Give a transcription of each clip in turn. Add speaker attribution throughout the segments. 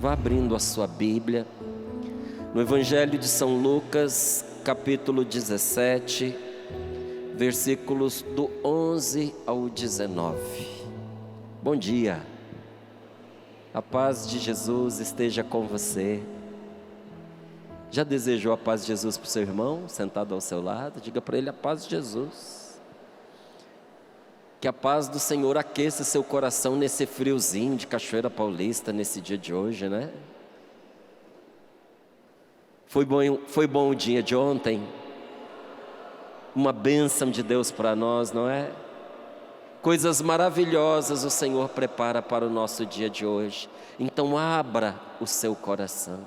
Speaker 1: Vá abrindo a sua Bíblia no Evangelho de São Lucas, capítulo 17, versículos do 11 ao 19. Bom dia, a paz de Jesus esteja com você. Já desejou a paz de Jesus para o seu irmão, sentado ao seu lado? Diga para ele: a paz de Jesus. Que a paz do Senhor aqueça seu coração nesse friozinho de Cachoeira Paulista, nesse dia de hoje, né? Foi bom o dia de ontem? Uma bênção de Deus para nós, não é? Coisas maravilhosas o Senhor prepara para o nosso dia de hoje. Então abra o seu coração.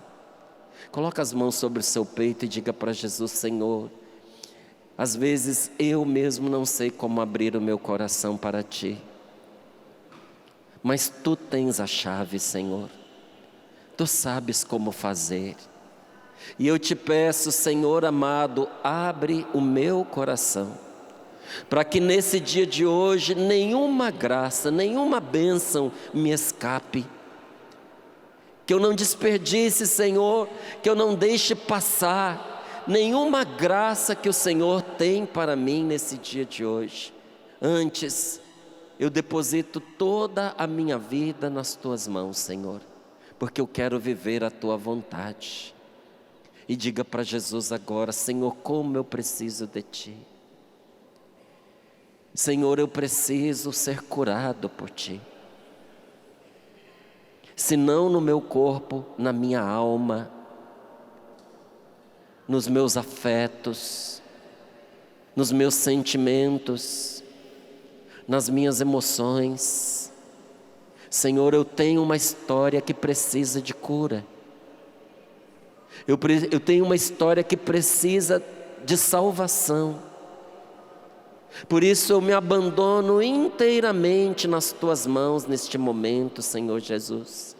Speaker 1: Coloque as mãos sobre o seu peito e diga para Jesus: Senhor, às vezes eu mesmo não sei como abrir o meu coração para Ti, mas Tu tens a chave, Senhor. Tu sabes como fazer. E eu te peço, Senhor amado, abre o meu coração, para que nesse dia de hoje nenhuma graça, nenhuma bênção me escape. Que eu não desperdice, Senhor, que eu não deixe passar nenhuma graça que o Senhor tem para mim nesse dia de hoje. Antes, eu deposito toda a minha vida nas Tuas mãos, Senhor, porque eu quero viver a Tua vontade. E diga para Jesus agora: Senhor, como eu preciso de Ti. Senhor, eu preciso ser curado por Ti. Se não no meu corpo, na minha alma, nos meus afetos, nos meus sentimentos, nas minhas emoções. Senhor, eu tenho uma história que precisa de cura. Eu tenho uma história que precisa de salvação. Por isso eu me abandono inteiramente nas Tuas mãos neste momento, Senhor Jesus,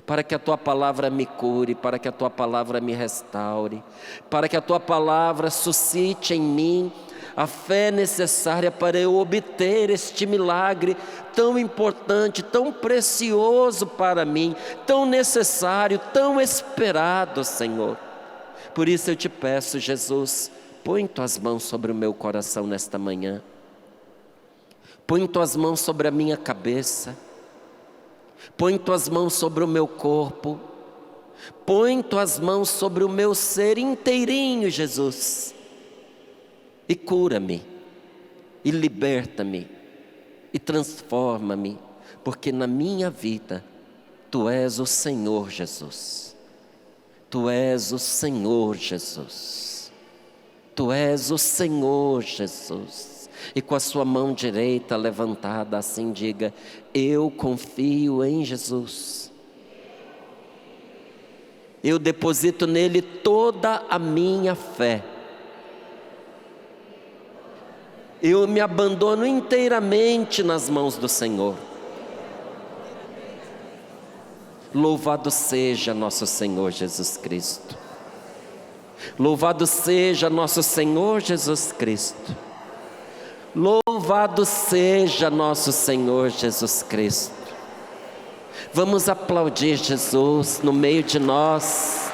Speaker 1: para que a Tua palavra me cure, para que a Tua palavra me restaure, para que a Tua palavra suscite em mim a fé necessária para eu obter este milagre tão importante, tão precioso para mim, tão necessário, tão esperado, Senhor. Por isso eu te peço, Jesus, põe Tuas mãos sobre o meu coração nesta manhã, põe Tuas mãos sobre a minha cabeça, põe Tuas mãos sobre o meu corpo, põe Tuas mãos sobre o meu ser inteirinho, Jesus, e cura-me, e liberta-me, e transforma-me, porque na minha vida Tu és o Senhor Jesus. Tu és o Senhor Jesus. Tu és o Senhor Jesus. E com a sua mão direita levantada assim diga: eu confio em Jesus. Eu deposito nele toda a minha fé. Eu me abandono inteiramente nas mãos do Senhor. Louvado seja nosso Senhor Jesus Cristo. Louvado seja nosso Senhor Jesus Cristo. Louvado seja nosso Senhor Jesus Cristo. Vamos aplaudir Jesus no meio de nós.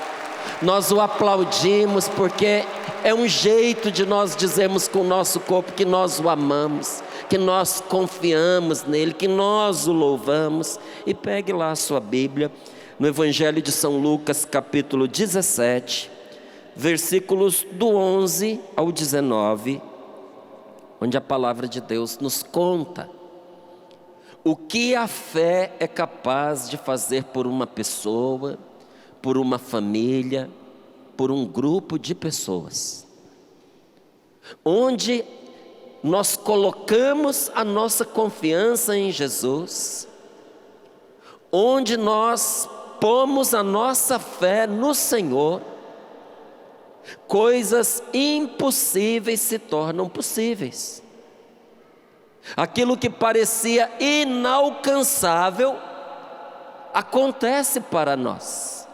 Speaker 1: Nós o aplaudimos porque é um jeito de nós dizermos com o nosso corpo que nós o amamos, que nós confiamos nele, que nós o louvamos. E pegue lá a sua Bíblia, no Evangelho de São Lucas, capítulo 17, versículos do 11 ao 19, onde a palavra de Deus nos conta o que a fé é capaz de fazer por uma pessoa, por uma família, por um grupo de pessoas, onde nós colocamos a nossa confiança em Jesus, onde nós pomos a nossa fé no Senhor, coisas impossíveis se tornam possíveis. Aquilo que parecia inalcançável acontece para nós.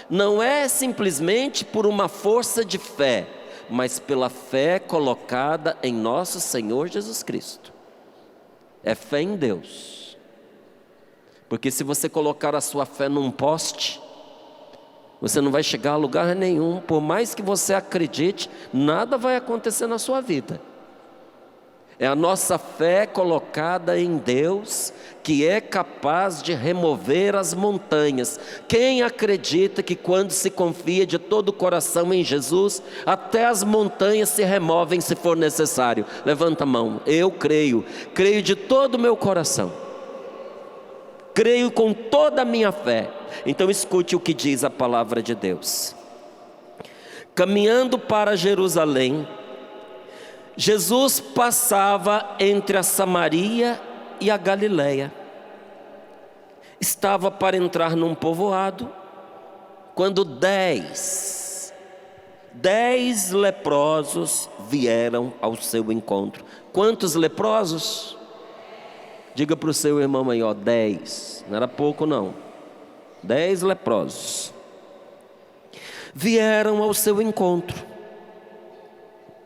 Speaker 1: Não é simplesmente por uma força de fé, mas pela fé colocada em nosso Senhor Jesus Cristo. É fé em Deus. Porque se você colocar a sua fé num poste, você não vai chegar a lugar nenhum. Por mais que você acredite, nada vai acontecer na sua vida. É a nossa fé colocada em Deus que é capaz de remover as montanhas. Quem acredita que quando se confia de todo o coração em Jesus, até as montanhas se removem se for necessário? Levanta a mão. Eu creio de todo o meu coração. Creio com toda a minha fé. Então escute o que diz a palavra de Deus. Caminhando para Jerusalém, Jesus passava entre a Samaria e a Galileia. Estava para entrar num povoado, quando 10 leprosos vieram ao seu encontro. Quantos leprosos? Diga para o seu irmão aí, 10, não era pouco não. 10 leprosos vieram ao seu encontro.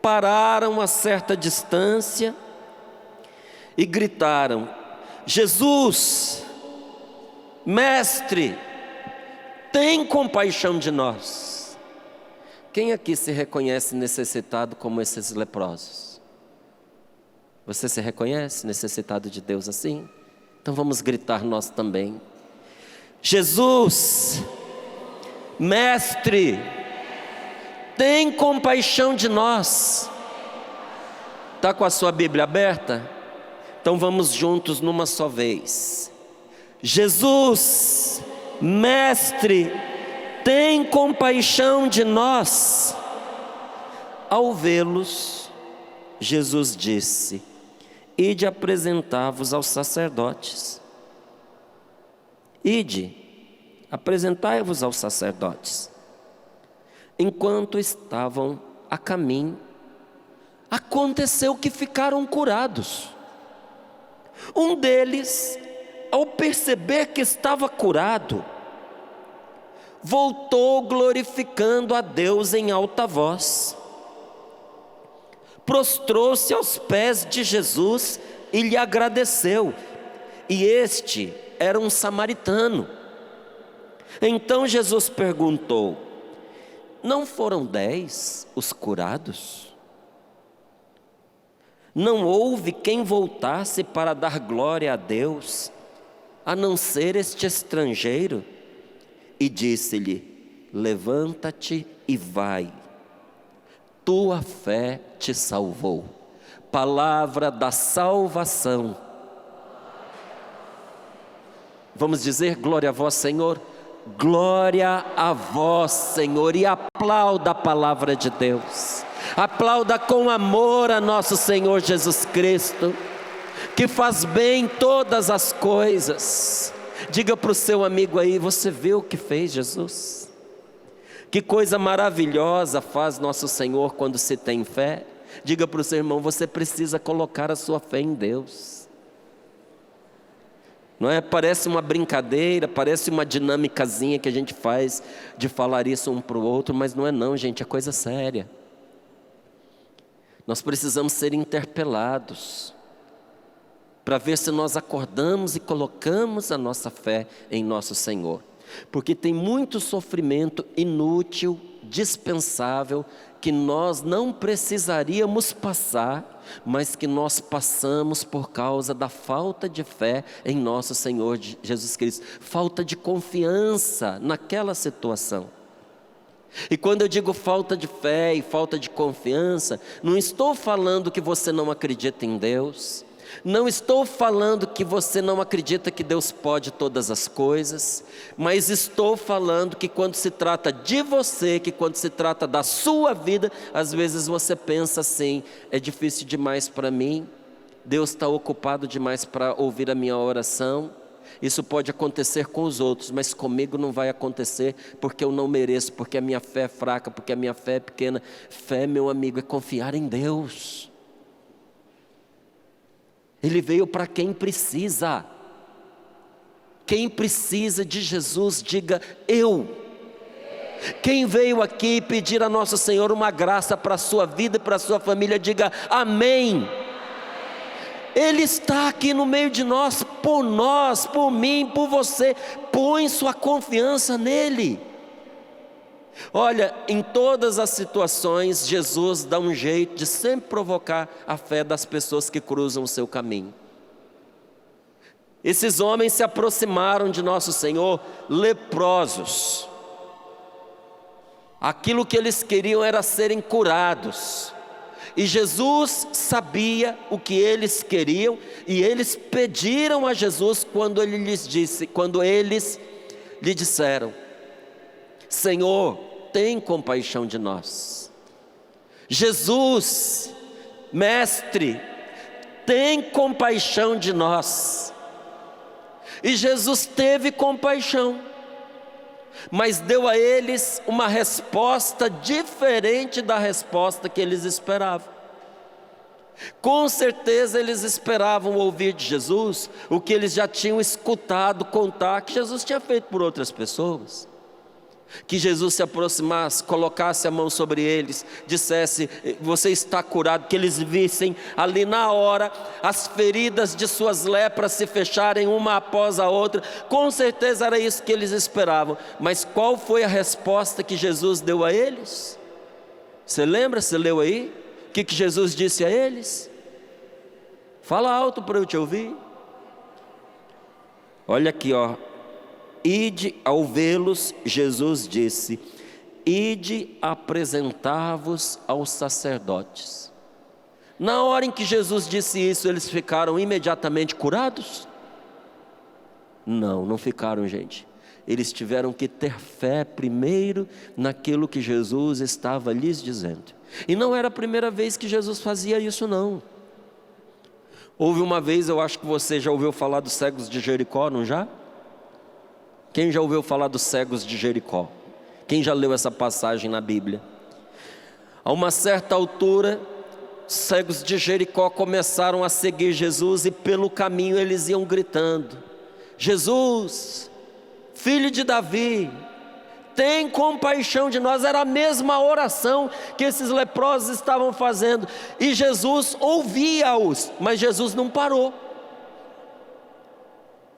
Speaker 1: Pararam a certa distância e gritaram: Jesus, Mestre, tem compaixão de nós. Quem aqui se reconhece necessitado como esses leprosos? Você se reconhece necessitado de Deus assim? Então vamos gritar nós também: Jesus, Mestre, tem compaixão de nós. Está com a sua Bíblia aberta? Então vamos juntos numa só vez. Jesus, Mestre, tem compaixão de nós. Ao vê-los, Jesus disse: ide apresentar-vos aos sacerdotes. Ide, apresentai-vos aos sacerdotes. Enquanto estavam a caminho, aconteceu que ficaram curados. Um deles, ao perceber que estava curado, voltou glorificando a Deus em alta voz. Prostrou-se aos pés de Jesus e lhe agradeceu. E este era um samaritano. Então Jesus perguntou: não foram 10 os curados? Não houve quem voltasse para dar glória a Deus, a não ser este estrangeiro? E disse-lhe: levanta-te e vai, tua fé te salvou. Palavra da salvação. Vamos dizer glória a vós, Senhor. Glória a vós, Senhor, e aplauda a palavra de Deus. Aplauda com amor a nosso Senhor Jesus Cristo, que faz bem todas as coisas. Diga para o seu amigo aí: você viu o que fez Jesus? Que coisa maravilhosa faz nosso Senhor quando se tem fé. Diga para o seu irmão: você precisa colocar a sua fé em Deus. Não é? Parece uma brincadeira, parece uma dinâmicazinha que a gente faz de falar isso um para o outro, mas não é não, gente, é coisa séria. Nós precisamos ser interpelados para ver se nós acordamos e colocamos a nossa fé em nosso Senhor. Porque tem muito sofrimento inútil, dispensável, que nós não precisaríamos passar, mas que nós passamos por causa da falta de fé em nosso Senhor Jesus Cristo, falta de confiança naquela situação. E quando eu digo falta de fé e falta de confiança, não estou falando que você não acredita em Deus, não estou falando que você não acredita que Deus pode todas as coisas, mas estou falando que quando se trata de você, que quando se trata da sua vida, às vezes você pensa assim: é difícil demais para mim, Deus está ocupado demais para ouvir a minha oração. Isso pode acontecer com os outros, mas comigo não vai acontecer, porque eu não mereço, porque a minha fé é fraca, porque a minha fé é pequena. Fé, meu amigo, é confiar em Deus. Ele veio para quem precisa. Quem precisa de Jesus, diga eu. Quem veio aqui pedir a nosso Senhor uma graça para a sua vida e para a sua família, diga amém. Ele está aqui no meio de nós, por mim, por você. Põe sua confiança nele. Olha, em todas as situações, Jesus dá um jeito de sempre provocar a fé das pessoas que cruzam o seu caminho. Esses homens se aproximaram de nosso Senhor leprosos. Aquilo que eles queriam era serem curados. E Jesus sabia o que eles queriam, e eles pediram a Jesus quando eles lhe disseram: Senhor, tem compaixão de nós. Jesus, mestre, tem compaixão de nós. E Jesus teve compaixão, mas deu a eles uma resposta diferente da resposta que eles esperavam. Com certeza eles esperavam ouvir de Jesus o que eles já tinham escutado contar que Jesus tinha feito por outras pessoas. Que Jesus se aproximasse, colocasse a mão sobre eles, dissesse: você está curado, que eles vissem ali na hora as feridas de suas lepras se fecharem uma após a outra. Com certeza era isso que eles esperavam. Mas qual foi a resposta que Jesus deu a eles? Você lembra? Você leu aí? O que Jesus disse a eles? Fala alto para eu te ouvir. Olha aqui, ó. Ide, ao vê-los, Jesus disse: ide apresentar-vos aos sacerdotes. Na hora em que Jesus disse isso, eles ficaram imediatamente curados? Não, não ficaram, gente. Eles tiveram que ter fé primeiro naquilo que Jesus estava lhes dizendo. E não era a primeira vez que Jesus fazia isso, não. Houve uma vez, eu acho que você já ouviu falar dos cegos de Jericó, não já? Quem já ouviu falar dos cegos de Jericó? Quem já leu essa passagem na Bíblia? A uma certa altura, os cegos de Jericó começaram a seguir Jesus, e pelo caminho eles iam gritando: Jesus, filho de Davi, tem compaixão de nós. Era a mesma oração que esses leprosos estavam fazendo, e Jesus ouvia-os, mas Jesus não parou.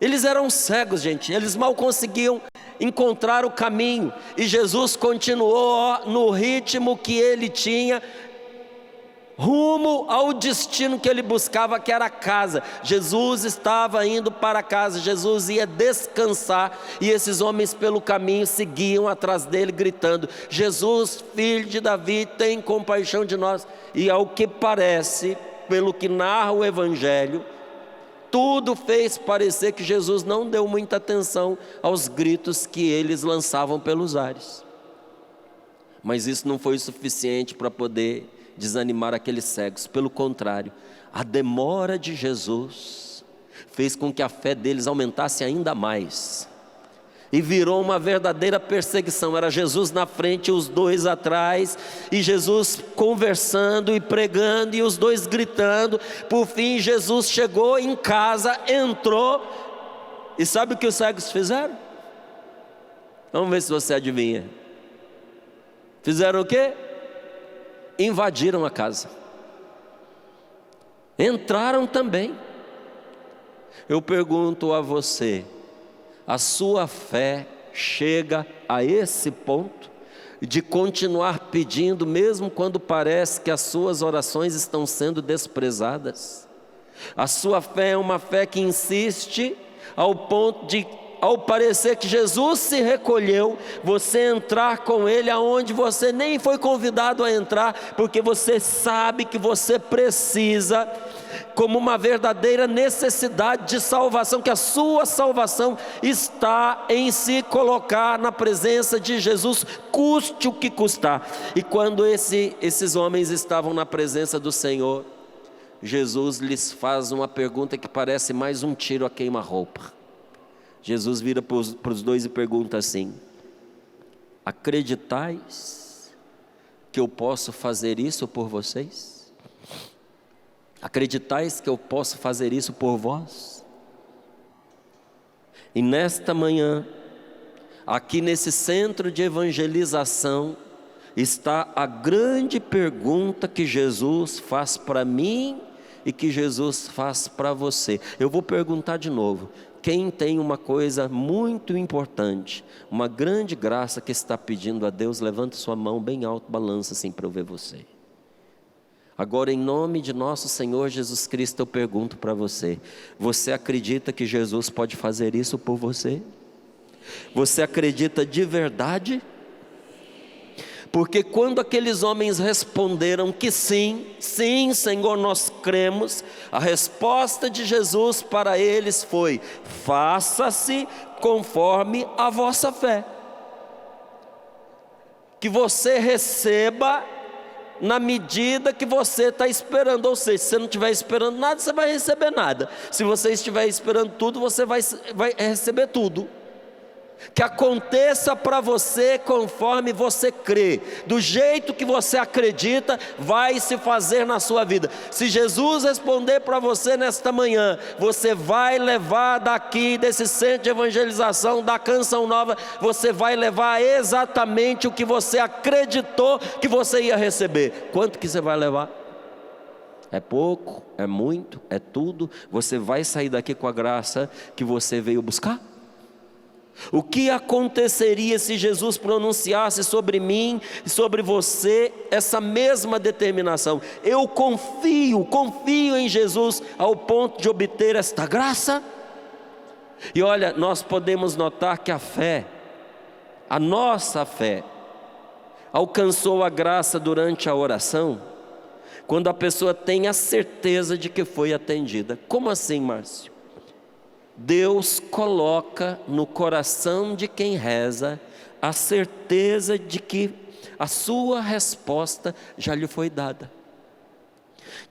Speaker 1: Eles eram cegos, gente, eles mal conseguiam encontrar o caminho, e Jesus continuou no ritmo que ele tinha, rumo ao destino que ele buscava, que era a casa. Jesus estava indo para casa, Jesus ia descansar, e esses homens pelo caminho seguiam atrás dele gritando: Jesus, filho de Davi, tem compaixão de nós. E ao que parece, pelo que narra o Evangelho, tudo fez parecer que Jesus não deu muita atenção aos gritos que eles lançavam pelos ares. Mas isso não foi o suficiente para poder desanimar aqueles cegos. Pelo contrário, a demora de Jesus fez com que a fé deles aumentasse ainda mais, e virou uma verdadeira perseguição. Era Jesus na frente e os dois atrás, e Jesus conversando e pregando, e os dois gritando. Por fim Jesus chegou em casa, entrou, e sabe o que os cegos fizeram? Vamos ver se você adivinha. Fizeram o quê? Invadiram a casa, entraram também. Eu pergunto a você: a sua fé chega a esse ponto de continuar pedindo, mesmo quando parece que as suas orações estão sendo desprezadas? A sua fé é uma fé que insiste ao ponto de, ao parecer que Jesus se recolheu, você entrar com Ele aonde você nem foi convidado a entrar, porque você sabe que você precisa, como uma verdadeira necessidade de salvação, que a sua salvação está em se colocar na presença de Jesus, custe o que custar. E quando esses homens estavam na presença do Senhor, Jesus lhes faz uma pergunta que parece mais um tiro a queima-roupa. Jesus vira para os dois e pergunta assim: acreditais que eu posso fazer isso por vocês? Acreditais que eu posso fazer isso por vós? E nesta manhã, aqui nesse centro de evangelização, está a grande pergunta que Jesus faz para mim e que Jesus faz para você. Eu vou perguntar de novo: quem tem uma coisa muito importante, uma grande graça que está pedindo a Deus, levante sua mão bem alto, balança assim para eu ver você. Agora, em nome de nosso Senhor Jesus Cristo, eu pergunto para você: você acredita que Jesus pode fazer isso por você? Você acredita de verdade? Porque quando aqueles homens responderam que sim, sim, Senhor, nós cremos, a resposta de Jesus para eles foi: faça-se conforme a vossa fé. Que você receba na medida que você está esperando. Ou seja, se você não estiver esperando nada, você vai receber nada. Se você estiver esperando tudo, você vai receber tudo. Que aconteça para você conforme você crê, do jeito que você acredita, vai se fazer na sua vida. Se Jesus responder para você nesta manhã, você vai levar daqui desse centro de evangelização da Canção Nova, você vai levar exatamente o que você acreditou que você ia receber. Quanto que você vai levar? É pouco? É muito? É tudo? Você vai sair daqui com a graça que você veio buscar? O que aconteceria se Jesus pronunciasse sobre mim e sobre você essa mesma determinação? Eu confio em Jesus ao ponto de obter esta graça? E olha, nós podemos notar que a nossa fé, alcançou a graça durante a oração, quando a pessoa tem a certeza de que foi atendida. Como assim, Márcio? Deus coloca no coração de quem reza a certeza de que a sua resposta já lhe foi dada.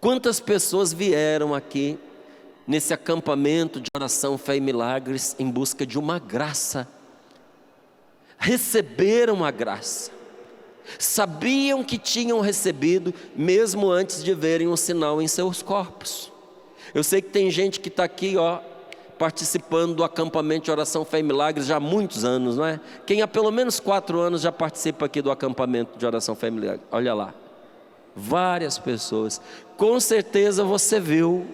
Speaker 1: Quantas pessoas vieram aqui nesse acampamento de oração, fé e milagres em busca de uma graça? Receberam a graça, sabiam que tinham recebido mesmo antes de verem um sinal em seus corpos. Eu sei que tem gente que está aqui, participando do acampamento de oração, fé e milagres já há muitos anos, não é? Quem há pelo menos 4 anos já participa aqui do acampamento de oração, fé e milagres? Olha lá, várias pessoas. Com certeza você viu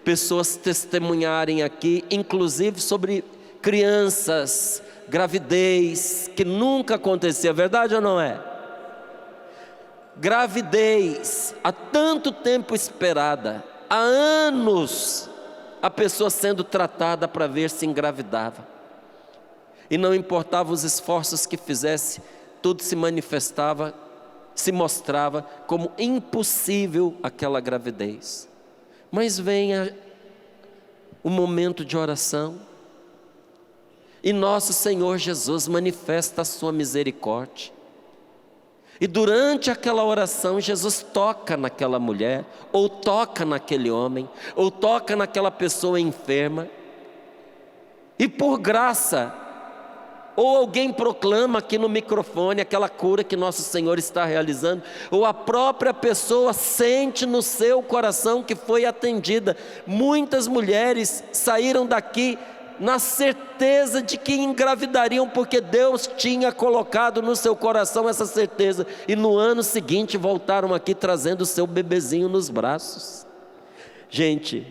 Speaker 1: pessoas testemunharem aqui, inclusive sobre crianças, gravidez, que nunca acontecia, verdade ou não é? Gravidez, há tanto tempo esperada, há anos, a pessoa sendo tratada para ver se engravidava, e não importava os esforços que fizesse, tudo se manifestava, se mostrava como impossível aquela gravidez. Mas vem o momento de oração, e nosso Senhor Jesus manifesta a sua misericórdia, e durante aquela oração, Jesus toca naquela mulher, ou toca naquele homem, ou toca naquela pessoa enferma, e por graça, ou alguém proclama aqui no microfone aquela cura que nosso Senhor está realizando, ou a própria pessoa sente no seu coração que foi atendida. Muitas mulheres saíram daqui na certeza de que engravidariam, porque Deus tinha colocado no seu coração essa certeza, e no ano seguinte voltaram aqui trazendo o seu bebezinho nos braços. Gente,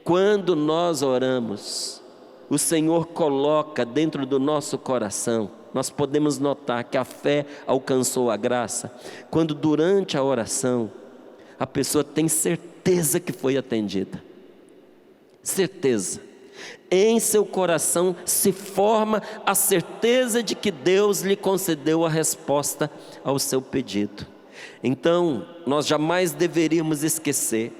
Speaker 1: quando nós oramos, o Senhor coloca dentro do nosso coração, nós podemos notar que a fé alcançou a graça, quando durante a oração, a pessoa tem certeza que foi atendida, certeza. Em seu coração se forma a certeza de que Deus lhe concedeu a resposta ao seu pedido. Então, nós jamais deveríamos esquecer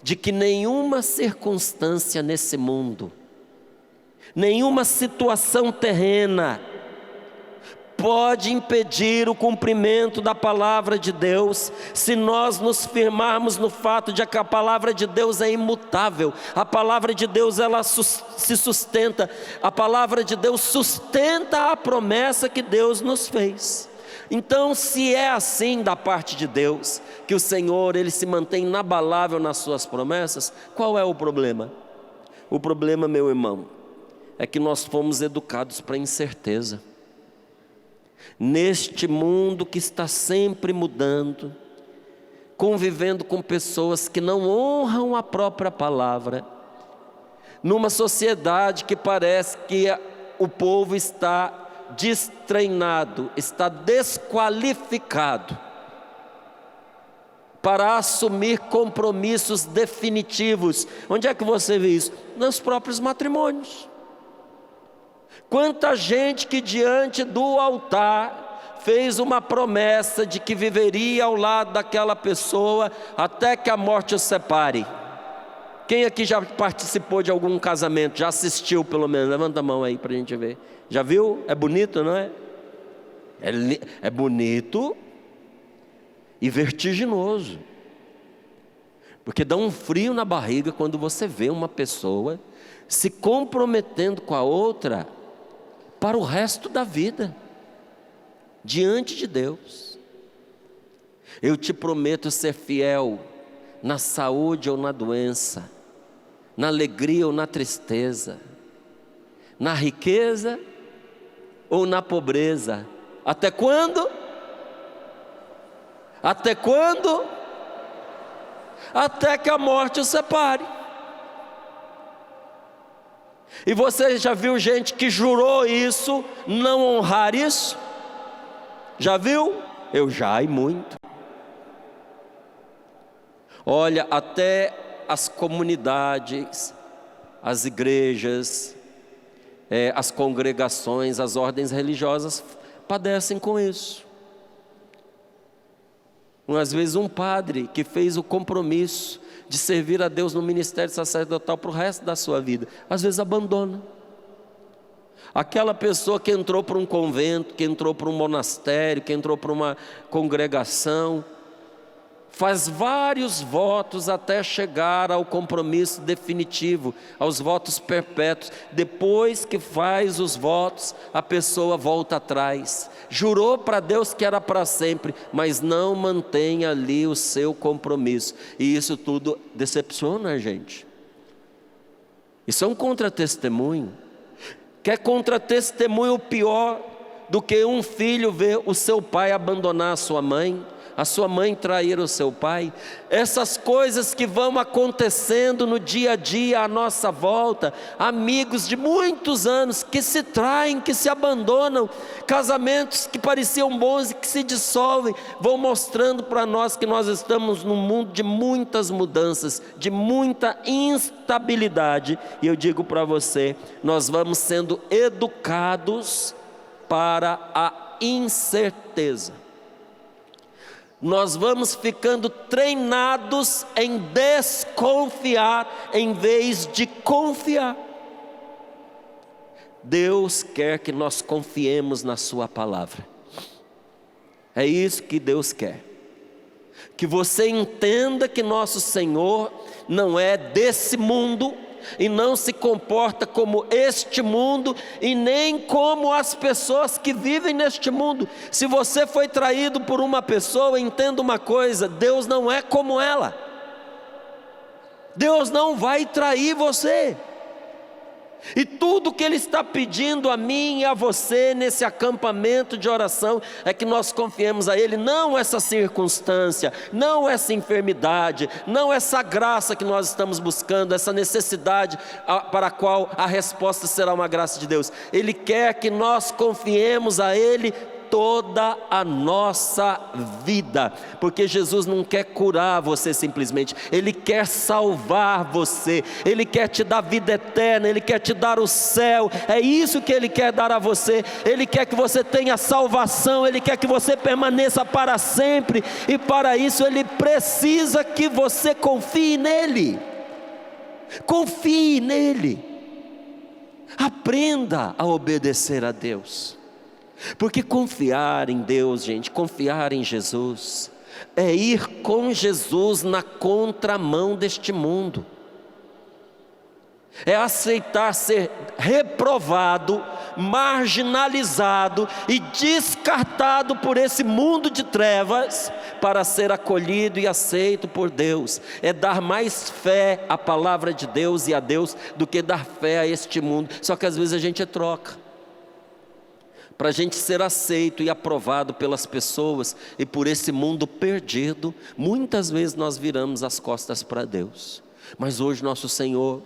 Speaker 1: de que nenhuma circunstância nesse mundo, nenhuma situação terrena pode impedir o cumprimento da palavra de Deus, se nós nos firmarmos no fato de que a palavra de Deus é imutável. A palavra de Deus, ela se sustenta, a palavra de Deus sustenta a promessa que Deus nos fez. Então, se é assim da parte de Deus, que o Senhor, Ele se mantém inabalável nas suas promessas, qual é o problema? O problema, meu irmão, é que nós fomos educados para a incerteza. Neste mundo que está sempre mudando, convivendo com pessoas que não honram a própria palavra, numa sociedade que parece que o povo está destreinado, está desqualificado para assumir compromissos definitivos. Onde é que você vê isso? Nos próprios matrimônios. Quanta gente que diante do altar fez uma promessa de que viveria ao lado daquela pessoa até que a morte os separe. Quem aqui já participou de algum casamento? Já assistiu pelo menos? Levanta a mão aí para a gente ver. Já viu? É bonito, não é? É bonito e vertiginoso. Porque dá um frio na barriga quando você vê uma pessoa se comprometendo com a outra para o resto da vida, diante de Deus. Eu te prometo ser fiel na saúde ou na doença, na alegria ou na tristeza, na riqueza ou na pobreza. Até quando? Até quando? Até que a morte os separe. E você já viu gente que jurou isso, não honrar isso? Já viu? Eu já, e muito. Olha, até as comunidades, as igrejas, as congregações, as ordens religiosas padecem com isso. Às vezes um padre que fez o compromisso de servir a Deus no ministério sacerdotal para o resto da sua vida, às vezes abandona. Aquela pessoa que entrou para um convento, que entrou para um monastério, que entrou para uma congregação, faz vários votos até chegar ao compromisso definitivo, aos votos perpétuos. Depois que faz os votos, a pessoa volta atrás. Jurou para Deus que era para sempre, mas não mantém ali o seu compromisso. E isso tudo decepciona a gente. Isso é um contra-testemunho. Quer contra-testemunho pior do que um filho ver o seu pai abandonar a sua mãe? A sua mãe trair o seu pai? Essas coisas que vão acontecendo no dia a dia à nossa volta, amigos de muitos anos que se traem, que se abandonam, casamentos que pareciam bons e que se dissolvem, vão mostrando para nós que nós estamos num mundo de muitas mudanças, de muita instabilidade. E eu digo para você, nós vamos sendo educados para a incerteza. Nós vamos ficando treinados em desconfiar em vez de confiar. Deus quer que nós confiemos na sua palavra. É isso que Deus quer. Que você entenda que nosso Senhor não é desse mundo e não se comporta como este mundo e nem como as pessoas que vivem neste mundo. Se você foi traído por uma pessoa, entenda uma coisa: Deus não é como ela. Deus não vai trair você. E tudo que Ele está pedindo a mim e a você nesse acampamento de oração é que nós confiemos a Ele, não essa circunstância, não essa enfermidade, não essa graça que nós estamos buscando, essa necessidade para a qual a resposta será uma graça de Deus. Ele quer que nós confiemos a Ele toda a nossa vida, porque Jesus não quer curar você simplesmente, Ele quer salvar você, Ele quer te dar vida eterna, Ele quer te dar o céu, é isso que Ele quer dar a você. Ele quer que você tenha salvação, Ele quer que você permaneça para sempre, e para isso Ele precisa que você confie nele. Confie nele, aprenda a obedecer a Deus. Porque confiar em Deus, gente, confiar em Jesus, é ir com Jesus na contramão deste mundo. É aceitar ser reprovado, marginalizado e descartado por esse mundo de trevas, para ser acolhido e aceito por Deus. É dar mais fé à palavra de Deus e a Deus do que dar fé a este mundo. Só que às vezes a gente troca. para a gente ser aceito e aprovado pelas pessoas e por esse mundo perdido, muitas vezes nós viramos as costas para Deus. Mas hoje nosso Senhor,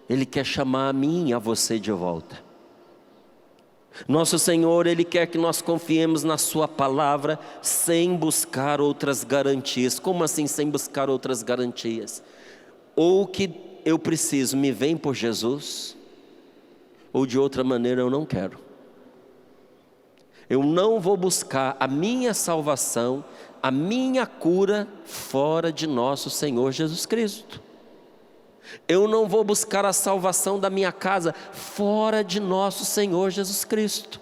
Speaker 1: Ele quer chamar a mim e a você de volta. Nosso Senhor, Ele quer que nós confiemos na Sua palavra sem buscar outras garantias. Como assim sem buscar outras garantias? Ou que eu preciso, me vem por Jesus, ou de outra maneira eu não quero. Eu não vou buscar a minha salvação, a minha cura fora de nosso Senhor Jesus Cristo. Eu não vou buscar a salvação da minha casa fora de nosso Senhor Jesus Cristo.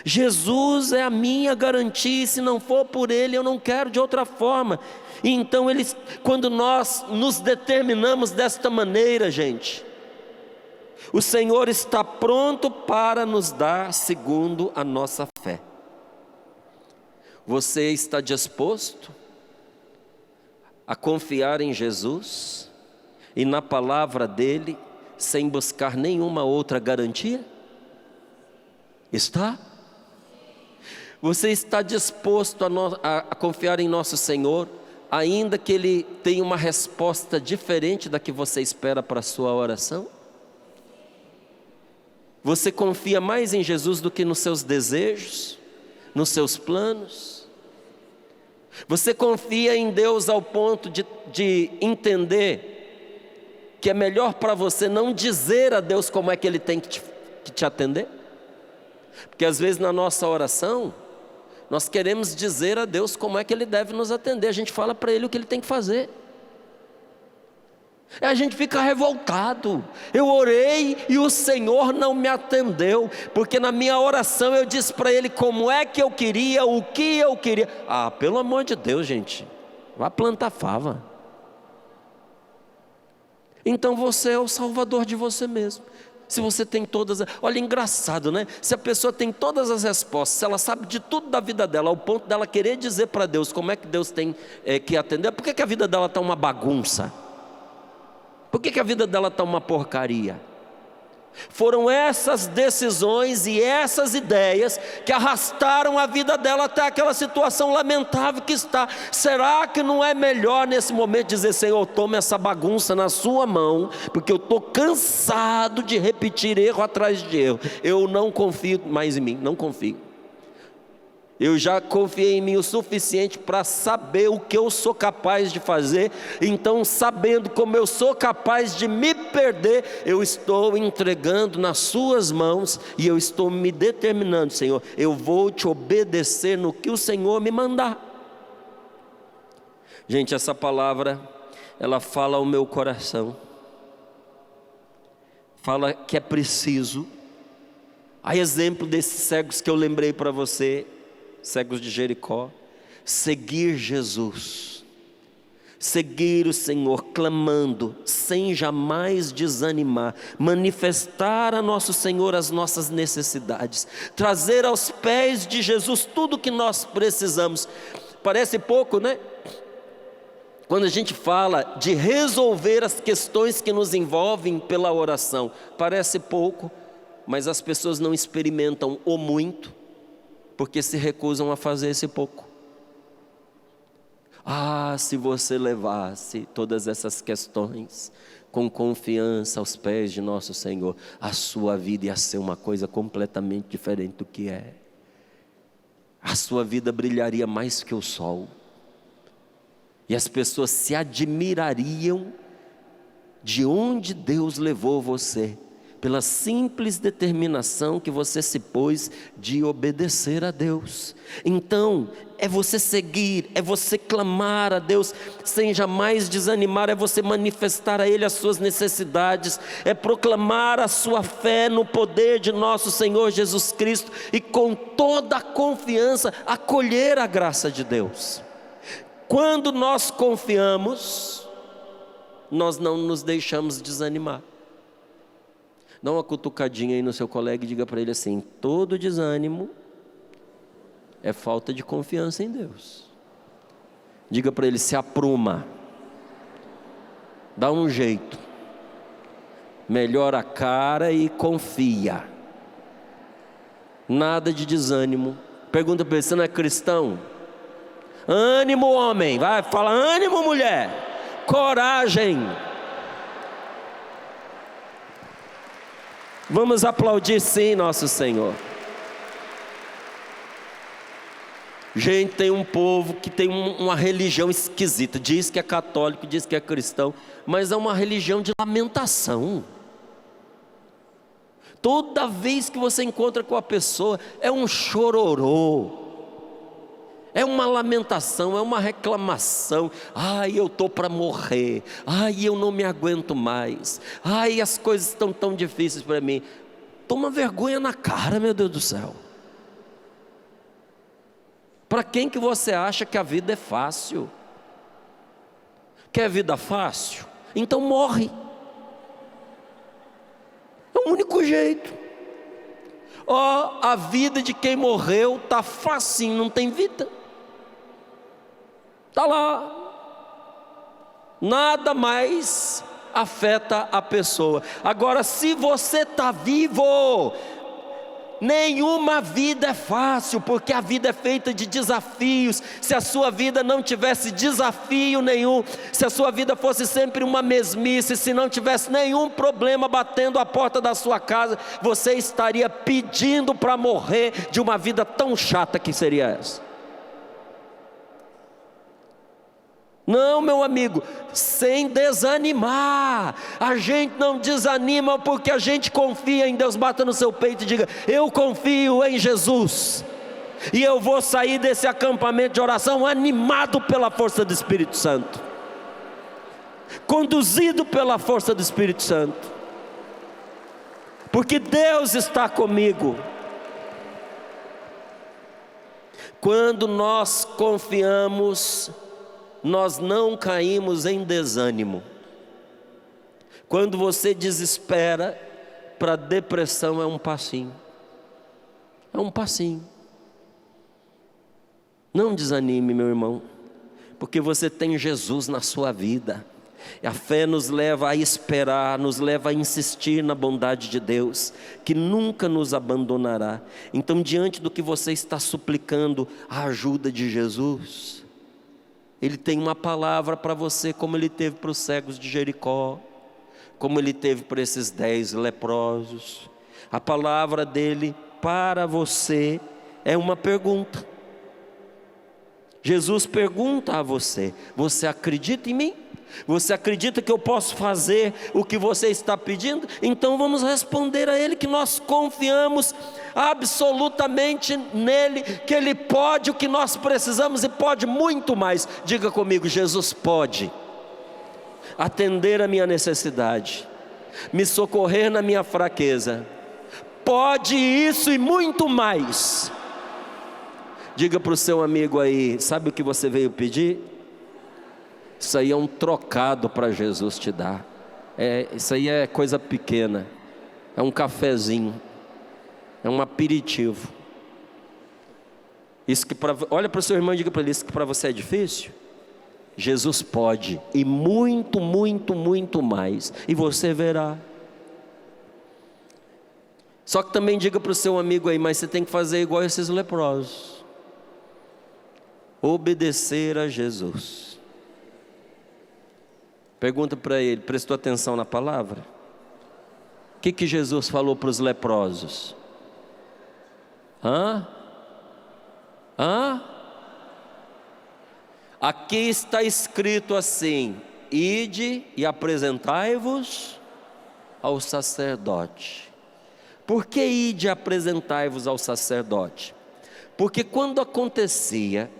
Speaker 1: Jesus é a minha garantia, e se não for por Ele, eu não quero de outra forma. E então, quando nós nos determinamos desta maneira, gente, o Senhor está pronto para nos dar segundo a nossa fé. Você está disposto a confiar em Jesus e na palavra dEle, sem buscar nenhuma outra garantia? Está? Você está disposto a confiar em nosso Senhor, ainda que Ele tenha uma resposta diferente da que você espera para a sua oração? Você confia mais em Jesus do que nos seus desejos, nos seus planos? Você confia em Deus ao ponto de entender que é melhor para você não dizer a Deus como é que Ele tem que te atender? Porque às vezes na nossa oração, nós queremos dizer a Deus como é que Ele deve nos atender. A gente fala para Ele o que Ele tem que fazer. A gente fica revoltado. Eu orei e o Senhor não me atendeu, porque na minha oração eu disse para Ele como é que eu queria, o que eu queria. Pelo amor de Deus, gente, vá plantar fava. Então você é o salvador de você mesmo. Se você tem olha, engraçado, né? Se a pessoa tem todas as respostas, se ela sabe de tudo da vida dela, ao ponto dela querer dizer para Deus como é que Deus tem que atender, por que a vida dela está uma bagunça? Por que a vida dela está uma porcaria? Foram essas decisões e essas ideias que arrastaram a vida dela até aquela situação lamentável que está. Será que não é melhor nesse momento dizer: Senhor, toma essa bagunça na sua mão, porque eu estou cansado de repetir erro atrás de erro. Eu não confio mais em mim, não confio. Eu já confiei em mim o suficiente para saber o que eu sou capaz de fazer. Então, sabendo como eu sou capaz de me perder, eu estou entregando nas suas mãos e eu estou me determinando: Senhor, eu vou te obedecer no que o Senhor me mandar. Gente, essa palavra, ela fala ao meu coração. Fala que é preciso, a exemplo desses cegos que eu lembrei para você, cegos de Jericó, seguir Jesus, seguir o Senhor, clamando, sem jamais desanimar, manifestar a nosso Senhor as nossas necessidades, trazer aos pés de Jesus tudo que nós precisamos. Parece pouco, né? Quando a gente fala de resolver as questões que nos envolvem pela oração, parece pouco, mas as pessoas não experimentam o muito, porque se recusam a fazer esse pouco. Se você levasse todas essas questões com confiança aos pés de nosso Senhor, a sua vida ia ser uma coisa completamente diferente do que é. A sua vida brilharia mais que o sol, e as pessoas se admirariam de onde Deus levou você, pela simples determinação que você se pôs de obedecer a Deus. Então, é você seguir, é você clamar a Deus sem jamais desanimar, é você manifestar a Ele as suas necessidades, é proclamar a sua fé no poder de nosso Senhor Jesus Cristo e com toda a confiança acolher a graça de Deus. Quando nós confiamos, nós não nos deixamos desanimar. Dá uma cutucadinha aí no seu colega e diga para ele assim: todo desânimo é falta de confiança em Deus. Diga para ele: se apruma, dá um jeito, melhora a cara e confia. Nada de desânimo. Pergunta para ele: você não é cristão? Ânimo, homem. Vai, fala: ânimo, mulher. Coragem. Vamos aplaudir sim nosso Senhor. Gente, tem um povo que tem uma religião esquisita. Diz que é católico, diz que é cristão, mas é uma religião de lamentação. Toda vez que você encontra com a pessoa, é um chororô, é uma lamentação, é uma reclamação. Ai, eu estou para morrer. Ai, eu não me aguento mais. Ai, as coisas estão tão difíceis para mim. Toma vergonha na cara, meu Deus do céu. Para quem que você acha que a vida é fácil? Quer vida fácil? Então morre. É o único jeito. Ó, a vida de quem morreu está facinho, não tem vida. Está lá. Nada mais afeta a pessoa. Agora, se você está vivo, nenhuma vida é fácil, porque a vida é feita de desafios. Se a sua vida não tivesse desafio nenhum, se a sua vida fosse sempre uma mesmice, se não tivesse nenhum problema batendo a porta da sua casa, você estaria pedindo para morrer de uma vida tão chata que seria essa. Não, meu amigo, sem desanimar. A gente não desanima porque a gente confia em Deus. Bata no seu peito e diga: eu confio em Jesus, e eu vou sair desse acampamento de oração animado pela força do Espírito Santo, conduzido pela força do Espírito Santo, porque Deus está comigo. Quando nós confiamos, nós não caímos em desânimo. Quando você desespera, para depressão é um passinho. É um passinho. Não desanime, meu irmão, porque você tem Jesus na sua vida. E a fé nos leva a esperar, nos leva a insistir na bondade de Deus, que nunca nos abandonará. Então, diante do que você está suplicando, a ajuda de Jesus, Ele tem uma palavra para você, como Ele teve para os cegos de Jericó, como Ele teve para esses 10 leprosos. A palavra dele para você é uma pergunta. Jesus pergunta a você: você acredita em mim? Você acredita que eu posso fazer o que você está pedindo? Então vamos responder a Ele que nós confiamos absolutamente nele, que Ele pode o que nós precisamos e pode muito mais. Diga comigo: Jesus pode atender a minha necessidade, me socorrer na minha fraqueza, pode isso e muito mais. Diga para o seu amigo aí: sabe o que você veio pedir? Isso aí é um trocado para Jesus te dar. Isso aí é coisa pequena. É um cafezinho. É um aperitivo. Olha para o seu irmão e diga para ele: isso que para você é difícil? Jesus pode, e muito, muito, muito mais. E você verá. Só que também diga para o seu amigo aí: mas você tem que fazer igual esses leprosos. Obedecer a Jesus. Pergunta para ele: prestou atenção na palavra? O que Jesus falou para os leprosos? Aqui está escrito assim: ide e apresentai-vos ao sacerdote. Por que ide e apresentai-vos ao sacerdote? Porque quando acontecia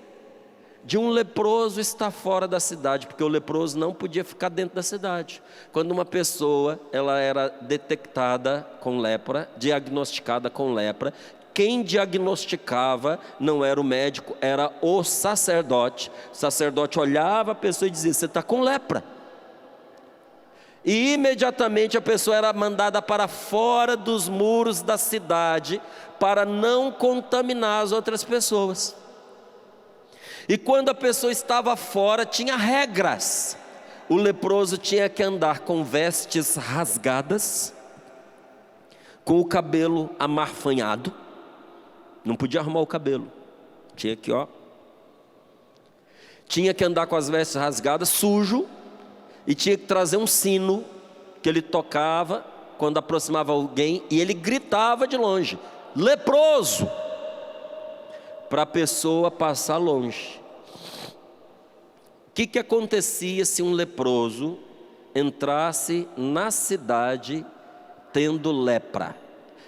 Speaker 1: de um leproso estar fora da cidade, porque o leproso não podia ficar dentro da cidade. Quando uma pessoa ela era detectada com lepra, diagnosticada com lepra, quem diagnosticava não era o médico, era o sacerdote. O sacerdote olhava a pessoa e dizia: você está com lepra. E imediatamente a pessoa era mandada para fora dos muros da cidade, para não contaminar as outras pessoas. E quando a pessoa estava fora, tinha regras. O leproso tinha que andar com vestes rasgadas, com o cabelo amarfanhado, não podia arrumar o cabelo, tinha que, tinha que andar com as vestes rasgadas, sujo, e tinha que trazer um sino que ele tocava quando aproximava alguém, e ele gritava de longe: leproso, para a pessoa passar longe. O que acontecia se um leproso entrasse na cidade tendo lepra?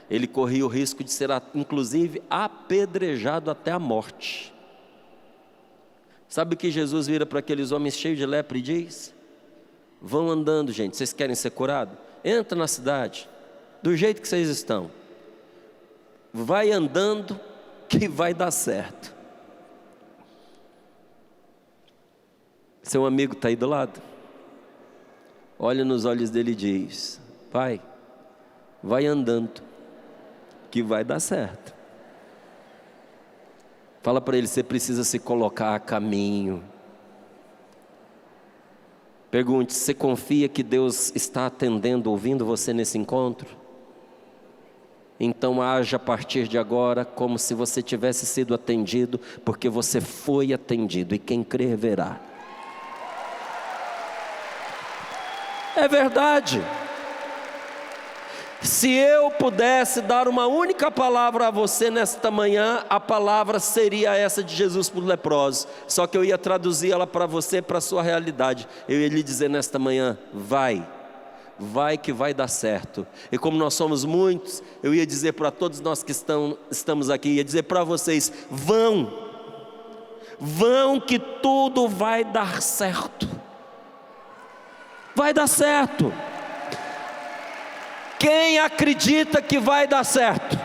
Speaker 1: Ele corria o risco de ser inclusive apedrejado até a morte. Sabe o que Jesus vira para aqueles homens cheios de lepra e diz? Vão andando, gente, vocês querem ser curados? Entra na cidade, do jeito que vocês estão, vai andando que vai dar certo. Seu amigo está aí do lado, olha nos olhos dele e diz: pai, vai andando que vai dar certo. Fala para ele, você precisa se colocar a caminho. Pergunte, você confia que Deus está atendendo, ouvindo você nesse encontro? Então haja a partir de agora como se você tivesse sido atendido, porque você foi atendido, e quem crer verá. É verdade. Se eu pudesse dar uma única palavra a você nesta manhã, a palavra seria essa de Jesus para os leprosos. Só que eu ia traduzir ela para você, para a sua realidade. Eu ia lhe dizer nesta manhã: vai que vai dar certo. E como nós somos muitos, eu ia dizer para todos nós que estamos aqui, ia dizer para vocês: vão que tudo vai dar certo. Vai dar certo. Quem acredita que vai dar certo?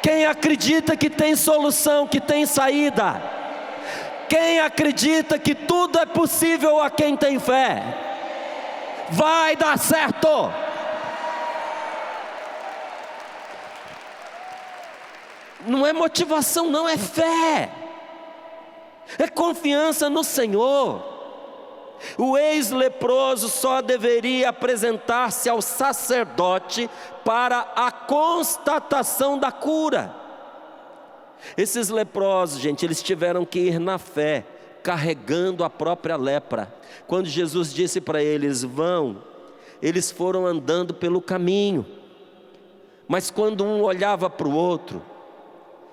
Speaker 1: Quem acredita que tem solução, que tem saída? Quem acredita que tudo é possível a quem tem fé? Vai dar certo. Não é motivação, não, é fé. É confiança no Senhor. O ex-leproso só deveria apresentar-se ao sacerdote para a constatação da cura. Esses leprosos, gente, eles tiveram que ir na fé, carregando a própria lepra. Quando Jesus disse para eles: vão, eles foram andando pelo caminho. Mas quando um olhava para o outro,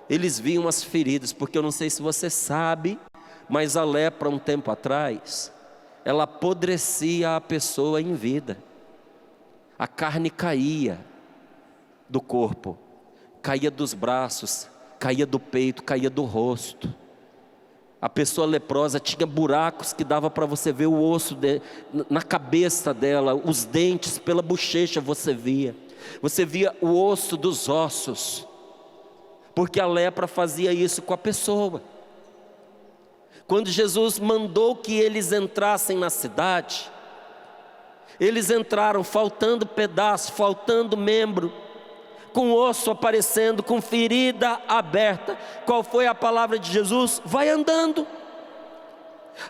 Speaker 1: eles viam as feridas, porque eu não sei se você sabe, mas a lepra, um tempo atrás, ela apodrecia a pessoa em vida. A carne caía do corpo, caía dos braços, caía do peito, caía do rosto. A pessoa leprosa tinha buracos que dava para você ver o osso na cabeça dela, os dentes, pela bochecha você via o osso dos ossos, porque a lepra fazia isso com a pessoa. Quando Jesus mandou que eles entrassem na cidade, eles entraram faltando pedaço, faltando membro, com osso aparecendo, com ferida aberta. Qual foi a palavra de Jesus? Vai andando.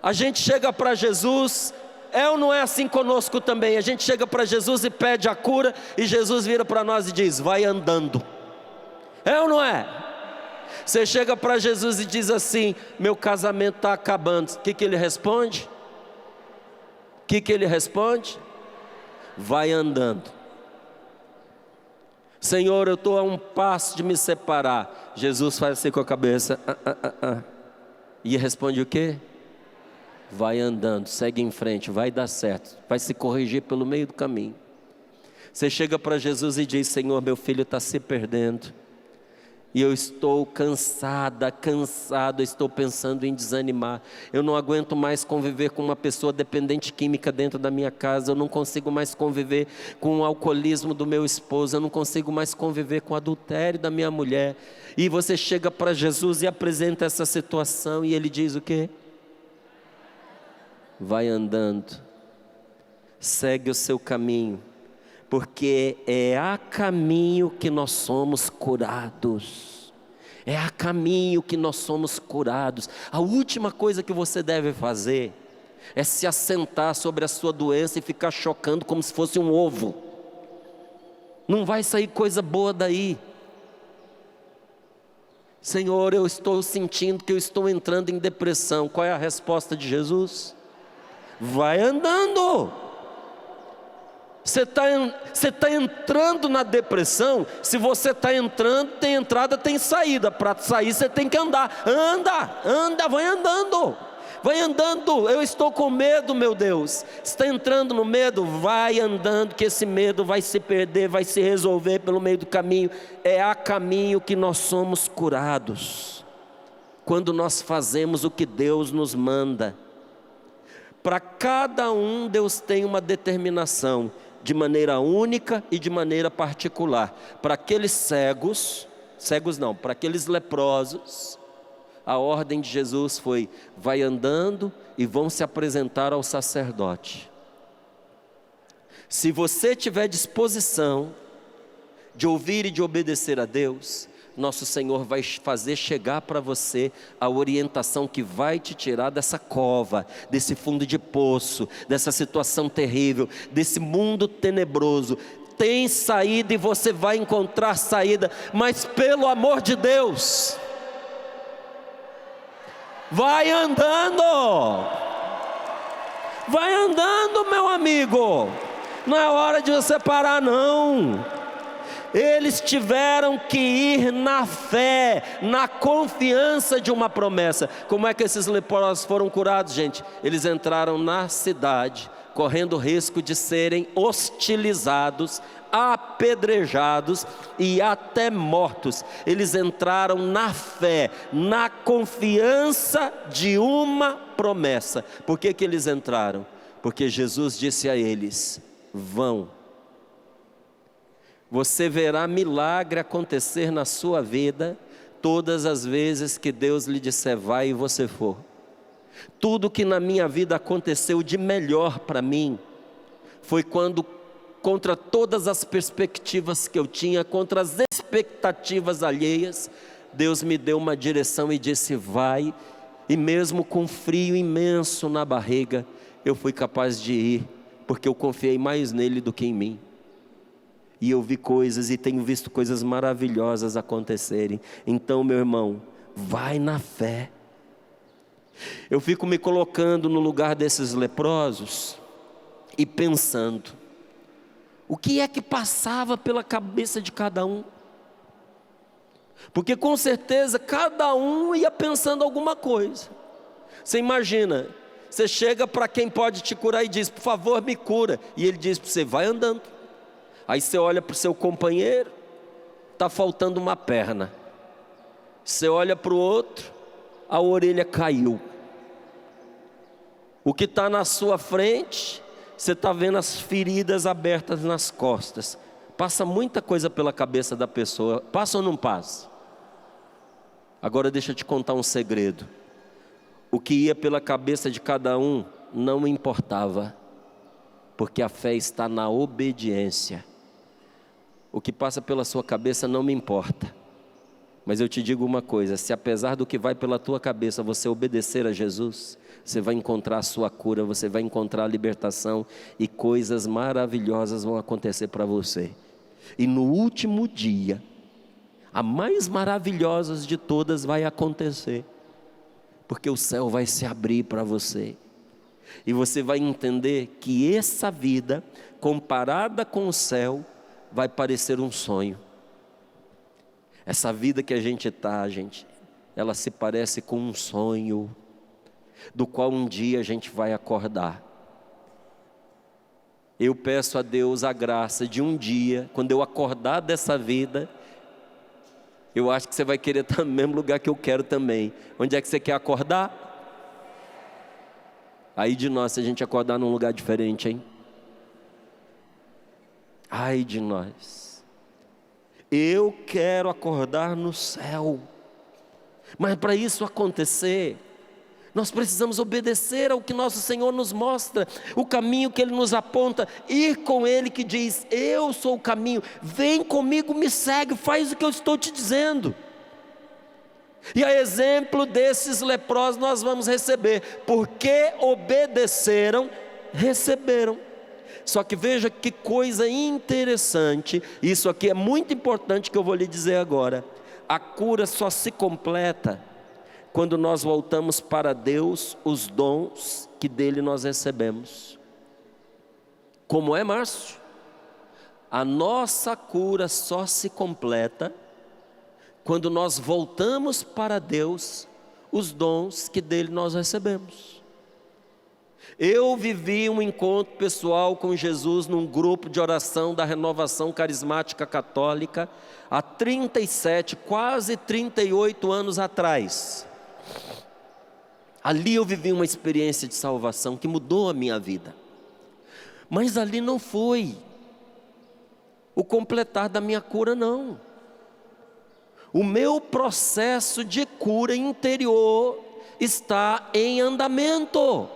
Speaker 1: A gente chega para Jesus, ou não é assim conosco também? A gente chega para Jesus e pede a cura, e Jesus vira para nós e diz: vai andando. Ou não é? Você chega para Jesus e diz assim: meu casamento está acabando. O que ele responde? Vai andando. Senhor, eu estou a um passo de me separar. Jesus faz assim com a cabeça. E responde o quê? Vai andando, segue em frente, vai dar certo. Vai se corrigir pelo meio do caminho. Você chega para Jesus e diz: Senhor, meu filho está se perdendo. E eu estou cansado, estou pensando em desanimar. Eu não aguento mais conviver com uma pessoa dependente química dentro da minha casa. Eu não consigo mais conviver com o alcoolismo do meu esposo. Eu não consigo mais conviver com o adultério da minha mulher. E você chega para Jesus e apresenta essa situação, e ele diz o quê? Vai andando, segue o seu caminho, porque é a caminho que nós somos curados. É a caminho que nós somos curados. A última coisa que você deve fazer é se assentar sobre a sua doença e ficar chocando como se fosse um ovo. Não vai sair coisa boa daí. Senhor, eu estou sentindo que eu estou entrando em depressão. Qual é a resposta de Jesus? Vai andando. Você está entrando na depressão. Se você está entrando, tem entrada, tem saída. Para sair você tem que andar. Anda, vai andando. Vai andando. Eu estou com medo, meu Deus. Está entrando no medo? Vai andando, que esse medo vai se perder, vai se resolver pelo meio do caminho. É a caminho que nós somos curados, quando nós fazemos o que Deus nos manda. Para cada um, Deus tem uma determinação, de maneira única e de maneira particular. Para aqueles cegos não, para aqueles leprosos, a ordem de Jesus foi: vai andando e vão se apresentar ao sacerdote. Se você tiver disposição de ouvir e de obedecer a Deus, nosso Senhor vai fazer chegar para você a orientação que vai te tirar dessa cova, desse fundo de poço, dessa situação terrível, desse mundo tenebroso. Tem saída e você vai encontrar saída, mas pelo amor de Deus, vai andando, meu amigo. Não é hora de você parar, não. Eles tiveram que ir na fé, na confiança de uma promessa. Como é que esses leprosos foram curados, gente? Eles entraram na cidade, correndo o risco de serem hostilizados, apedrejados e até mortos. Eles entraram na fé, na confiança de uma promessa. Por que eles entraram? Porque Jesus disse a eles: vão. Você verá milagre acontecer na sua vida todas as vezes que Deus lhe disser vai e você for. Tudo que na minha vida aconteceu de melhor para mim foi quando, contra todas as perspectivas que eu tinha, contra as expectativas alheias, Deus me deu uma direção e disse vai. E mesmo com frio imenso na barriga, eu fui capaz de ir, porque eu confiei mais nele do que em mim. E eu vi coisas e tenho visto coisas maravilhosas acontecerem. Então, meu irmão, vai na fé. Eu fico me colocando no lugar desses leprosos e pensando, o que é que passava pela cabeça de cada um? Porque com certeza cada um ia pensando alguma coisa. Você imagina, você chega para quem pode te curar e diz: por favor, me cura. E ele diz para você: vai andando. Aí você olha para o seu companheiro, está faltando uma perna. Você olha para o outro, a orelha caiu. O que está na sua frente, você está vendo as feridas abertas nas costas. Passa muita coisa pela cabeça da pessoa, passa ou não passa? Agora deixa eu te contar um segredo. O que ia pela cabeça de cada um não importava, porque a fé está na obediência. O que passa pela sua cabeça não me importa, mas eu te digo uma coisa: se apesar do que vai pela tua cabeça você obedecer a Jesus, você vai encontrar a sua cura, você vai encontrar a libertação e coisas maravilhosas vão acontecer para você. E no último dia, a mais maravilhosa de todas vai acontecer, porque o céu vai se abrir para você. E você vai entender que essa vida, comparada com o céu, vai parecer um sonho. Essa vida que a gente está, gente, ela se parece com um sonho, do qual um dia a gente vai acordar. Eu peço a Deus a graça de um dia, quando eu acordar dessa vida, eu acho que você vai querer estar no mesmo lugar que eu quero também. Onde é que você quer acordar? Aí de nós, se a gente acordar num lugar diferente, hein? Ai de nós. Eu quero acordar no céu. Mas para isso acontecer, nós precisamos obedecer ao que nosso Senhor nos mostra, o caminho que Ele nos aponta, ir com Ele que diz: eu sou o caminho, vem comigo, me segue, faz o que eu estou te dizendo. E a exemplo desses leprosos nós vamos receber, porque obedeceram, receberam. Só que veja que coisa interessante, isso aqui é muito importante que eu vou lhe dizer agora. a cura só se completa quando nós voltamos para Deus os dons que dele nós recebemos. Como é, Márcio? A nossa cura só se completa quando nós voltamos para Deus os dons que dele nós recebemos. Eu vivi um encontro pessoal com Jesus num grupo de oração da Renovação Carismática Católica há 37, quase 38 anos atrás. Ali eu vivi uma experiência de salvação que mudou a minha vida. Mas ali não foi o completar da minha cura, não. O meu processo de cura interior está em andamento.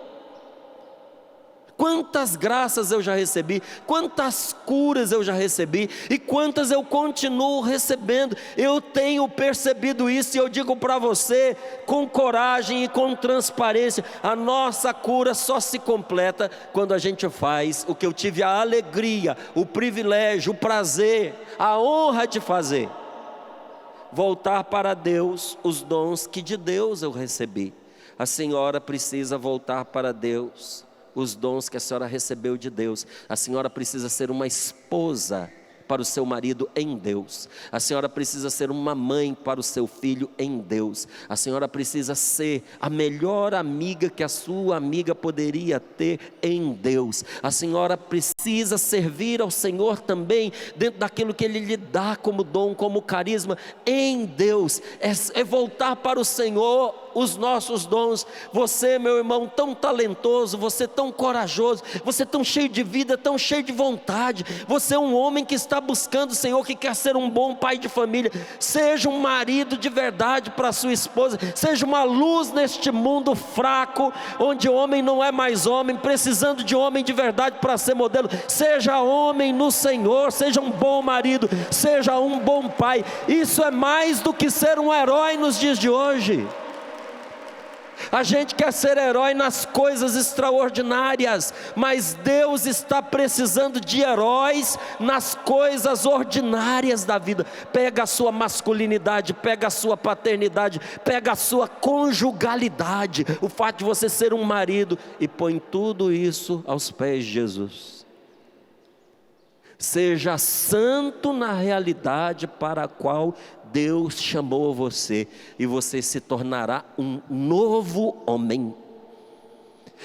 Speaker 1: Quantas graças eu já recebi, quantas curas eu já recebi e quantas eu continuo recebendo. Eu tenho percebido isso e eu digo para você com coragem e com transparência: a nossa cura só se completa quando a gente faz o que eu tive a alegria, o privilégio, o prazer, a honra de fazer: voltar para Deus os dons que de Deus eu recebi. A senhora precisa voltar para Deus os dons que a senhora recebeu de Deus. A senhora precisa ser uma esposa para o seu marido em Deus. A senhora precisa ser uma mãe para o seu filho em Deus. A senhora precisa ser a melhor amiga que a sua amiga poderia ter em Deus. A senhora precisa servir ao Senhor também dentro daquilo que Ele lhe dá como dom, como carisma em Deus. É voltar para o Senhor os nossos dons. Você, meu irmão, tão talentoso, você tão corajoso, você tão cheio de vida, tão cheio de vontade, você é um homem que está buscando o Senhor, que quer ser um bom pai de família. Seja um marido de verdade para sua esposa, seja uma luz neste mundo fraco, onde o homem não é mais homem, precisando de homem de verdade para ser modelo. Seja homem no Senhor, seja um bom marido, seja um bom pai. Isso é mais do que ser um herói nos dias de hoje. A gente quer ser herói nas coisas extraordinárias, mas Deus está precisando de heróis nas coisas ordinárias da vida. Pega a sua masculinidade, pega a sua paternidade, pega a sua conjugalidade, o fato de você ser um marido, e põe tudo isso aos pés de Jesus. Seja santo na realidade para a qual Deus chamou você, e você se tornará um novo homem,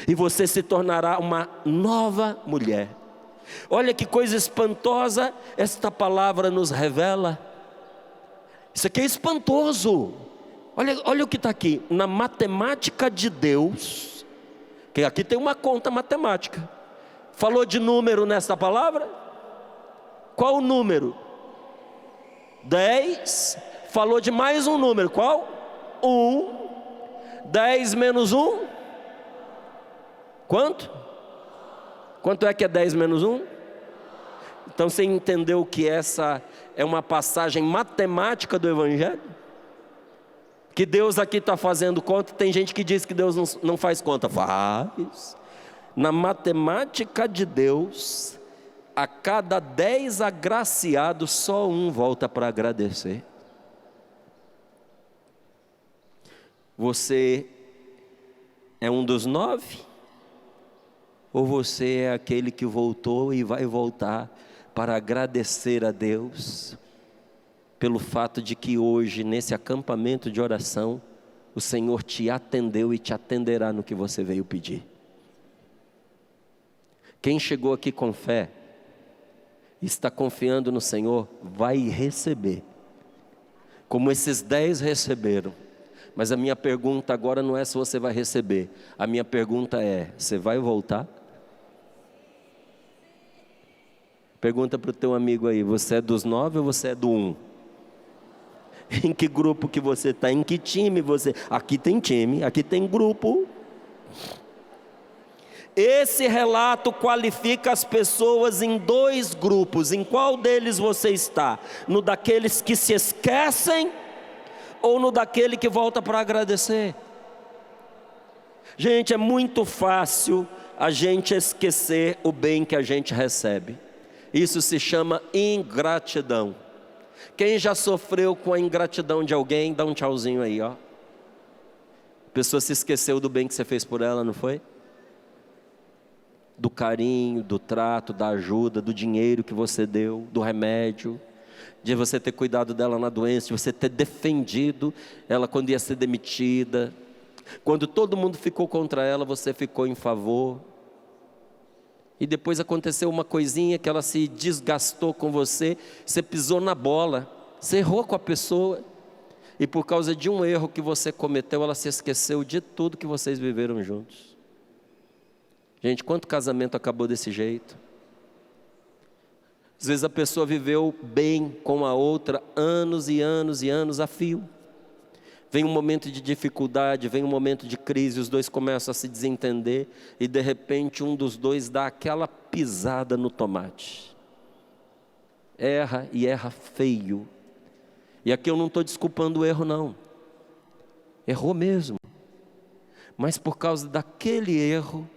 Speaker 1: e você se tornará uma nova mulher. Olha que coisa espantosa esta palavra nos revela. Isso aqui é espantoso. Olha o que está aqui, na matemática de Deus, que aqui tem uma conta matemática. Falou de número nesta palavra? Qual o número? 10, falou de mais um número, qual? 1, 10 menos 1, quanto? Quanto é que é 10 menos 1? Então você entendeu que essa é uma passagem matemática do Evangelho? Que Deus aqui está fazendo conta. Tem gente que diz que Deus não faz conta. Faz. Na matemática de Deus, a cada 10 agraciados, só um volta para agradecer. Você é um dos 9? Ou você é aquele que voltou e vai voltar para agradecer a Deus pelo fato de que hoje, nesse acampamento de oração, o Senhor te atendeu e te atenderá no que você veio pedir? Quem chegou aqui com fé, está confiando no Senhor, vai receber, como esses 10 receberam. Mas a minha pergunta agora não é se você vai receber, a minha pergunta é: você vai voltar? Pergunta para o teu amigo aí: você é dos 9 ou você é do 1? Em que grupo que você está? Em que time você? Aqui tem time, aqui tem grupo. Esse relato qualifica as pessoas em 2 grupos. Em qual deles você está? No daqueles que se esquecem ou no daquele que volta para agradecer? Gente, é muito fácil a gente esquecer o bem que a gente recebe. Isso se chama ingratidão. Quem já sofreu com a ingratidão de alguém, dá um tchauzinho aí, ó. A pessoa se esqueceu do bem que você fez por ela, não foi? Do carinho, do trato, da ajuda, do dinheiro que você deu, do remédio, de você ter cuidado dela na doença, de você ter defendido ela quando ia ser demitida. Quando todo mundo ficou contra ela, você ficou em favor. E depois aconteceu uma coisinha que ela se desgastou com você, você pisou na bola, você errou com a pessoa. E por causa de um erro que você cometeu, ela se esqueceu de tudo que vocês viveram juntos. Gente, quanto casamento acabou desse jeito? Às vezes a pessoa viveu bem com a outra anos e anos e anos a fio. Vem um momento de dificuldade, vem um momento de crise, os dois começam a se desentender e de repente um dos dois dá aquela pisada no tomate. Erra e erra feio. E aqui eu não estou desculpando o erro não. Errou mesmo. Mas por causa daquele erro,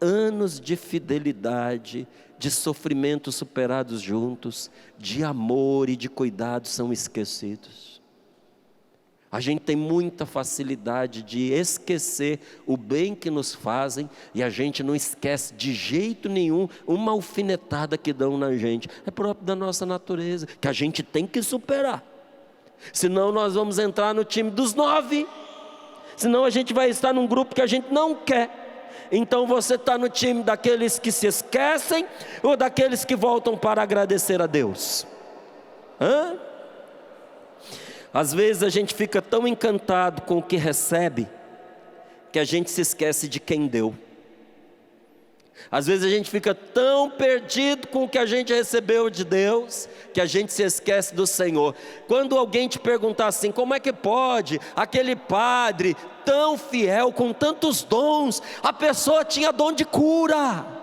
Speaker 1: anos de fidelidade, de sofrimentos superados juntos, de amor e de cuidado são esquecidos. A gente tem muita facilidade de esquecer o bem que nos fazem e a gente não esquece de jeito nenhum uma alfinetada que dão na gente. É próprio da nossa natureza, que a gente tem que superar. Senão nós vamos entrar no time dos 9, senão a gente vai estar num grupo que a gente não quer. Então você está no time daqueles que se esquecem ou daqueles que voltam para agradecer a Deus? Às vezes a gente fica tão encantado com o que recebe que a gente se esquece de quem deu. Às vezes a gente fica tão perdido com o que a gente recebeu de Deus que a gente se esquece do Senhor. Quando alguém te perguntar assim, como é que pode aquele padre tão fiel, com tantos dons, a pessoa tinha dom de cura.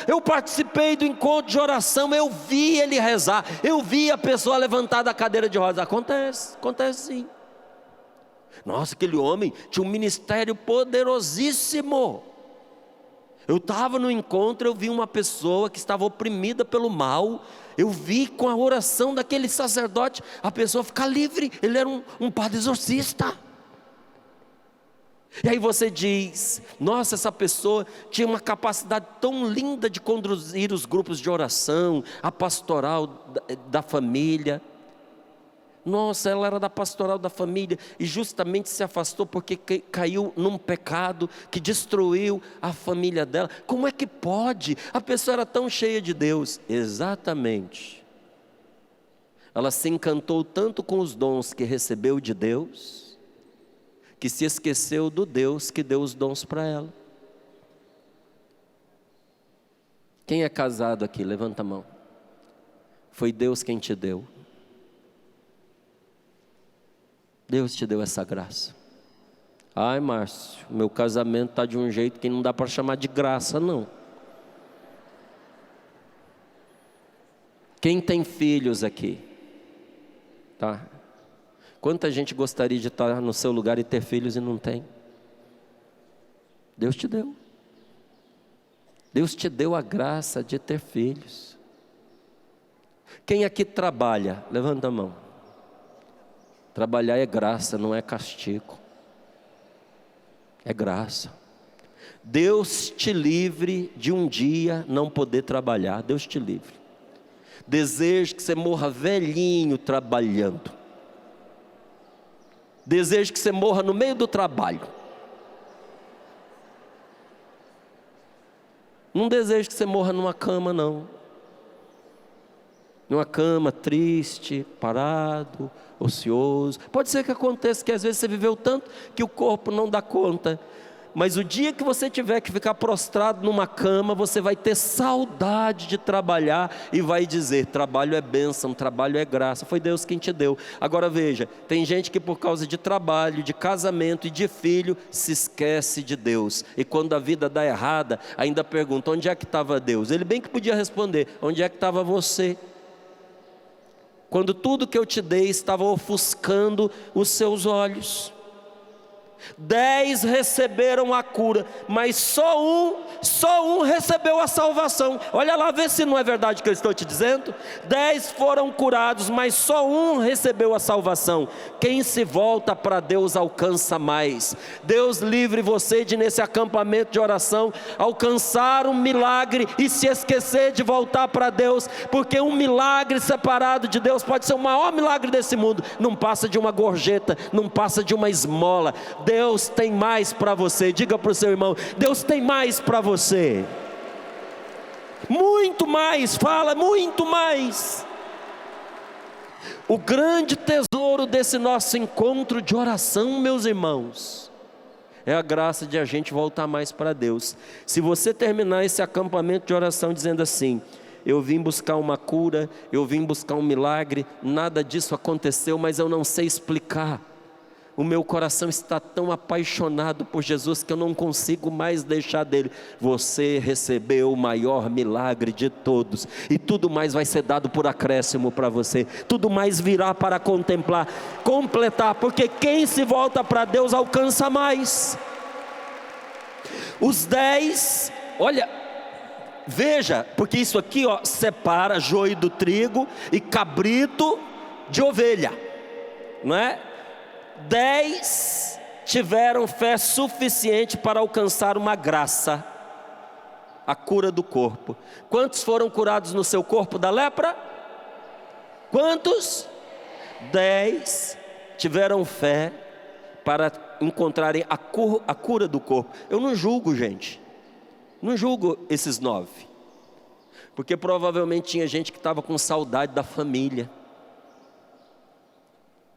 Speaker 1: Eu participei do encontro de oração, eu vi ele rezar, eu vi a pessoa levantar da cadeira de rodas. Acontece sim. Nossa, aquele homem tinha um ministério poderosíssimo. Eu estava no encontro, eu vi uma pessoa que estava oprimida pelo mal, eu vi com a oração daquele sacerdote, a pessoa ficar livre, ele era um padre exorcista. E aí você diz, nossa, essa pessoa tinha uma capacidade tão linda de conduzir os grupos de oração, a pastoral da família. Nossa, ela era da pastoral da família e justamente se afastou porque caiu num pecado que destruiu a família dela. Como é que pode? A pessoa era tão cheia de Deus. Exatamente. Ela se encantou tanto com os dons que recebeu de Deus, que se esqueceu do Deus que deu os dons para ela. Quem é casado aqui? Levanta a mão. Foi Deus quem te deu. Deus te deu essa graça. Ai, Márcio, meu casamento está de um jeito que não dá para chamar de graça, não. Quem tem filhos aqui? Tá? Quanta gente gostaria de estar no seu lugar e ter filhos e não tem? Deus te deu. Deus te deu a graça de ter filhos. Quem aqui trabalha? Levanta a mão. Trabalhar é graça, não é castigo. É graça. Deus te livre de um dia não poder trabalhar. Deus te livre. Desejo que você morra velhinho trabalhando. Desejo que você morra no meio do trabalho. Não desejo que você morra numa cama, não. Numa cama triste, parado, ocioso. Pode ser que aconteça que às vezes você viveu tanto que o corpo não dá conta. Mas o dia que você tiver que ficar prostrado numa cama, você vai ter saudade de trabalhar e vai dizer, trabalho é bênção, trabalho é graça, foi Deus quem te deu. Agora veja, tem gente que por causa de trabalho, de casamento e de filho, se esquece de Deus. E quando a vida dá errada, ainda pergunta, onde é que estava Deus? Ele bem que podia responder, onde é que estava você? Quando tudo que eu te dei estava ofuscando os seus olhos. 10 receberam a cura, mas só um recebeu a salvação. Olha lá, vê se não é verdade o que eu estou te dizendo. 10 foram curados, mas só um recebeu a salvação. Quem se volta para Deus alcança mais. Deus livre você de, nesse acampamento de oração, alcançar um milagre e se esquecer de voltar para Deus, porque um milagre separado de Deus pode ser o maior milagre desse mundo, não passa de uma gorjeta, não passa de uma esmola. Deus tem mais para você. Diga para o seu irmão: Deus tem mais para você, muito mais. Fala, muito mais. O grande tesouro desse nosso encontro de oração, meus irmãos, é a graça de a gente voltar mais para Deus. Se você terminar esse acampamento de oração dizendo assim: eu vim buscar uma cura, eu vim buscar um milagre, nada disso aconteceu, mas eu não sei explicar, o meu coração está tão apaixonado por Jesus que eu não consigo mais deixar dele. Você recebeu o maior milagre de todos, e tudo mais vai ser dado por acréscimo para você, tudo mais virá para contemplar, completar, porque quem se volta para Deus alcança mais. Os 10, olha, veja, porque isso aqui, ó, separa joio do trigo e cabrito de ovelha, não é? 10 tiveram fé suficiente para alcançar uma graça, a cura do corpo. Quantos foram curados no seu corpo da lepra? Quantos? 10 tiveram fé para encontrarem a cura do corpo. Eu não julgo, gente, não julgo esses 9, porque provavelmente tinha gente que estava com saudade da família.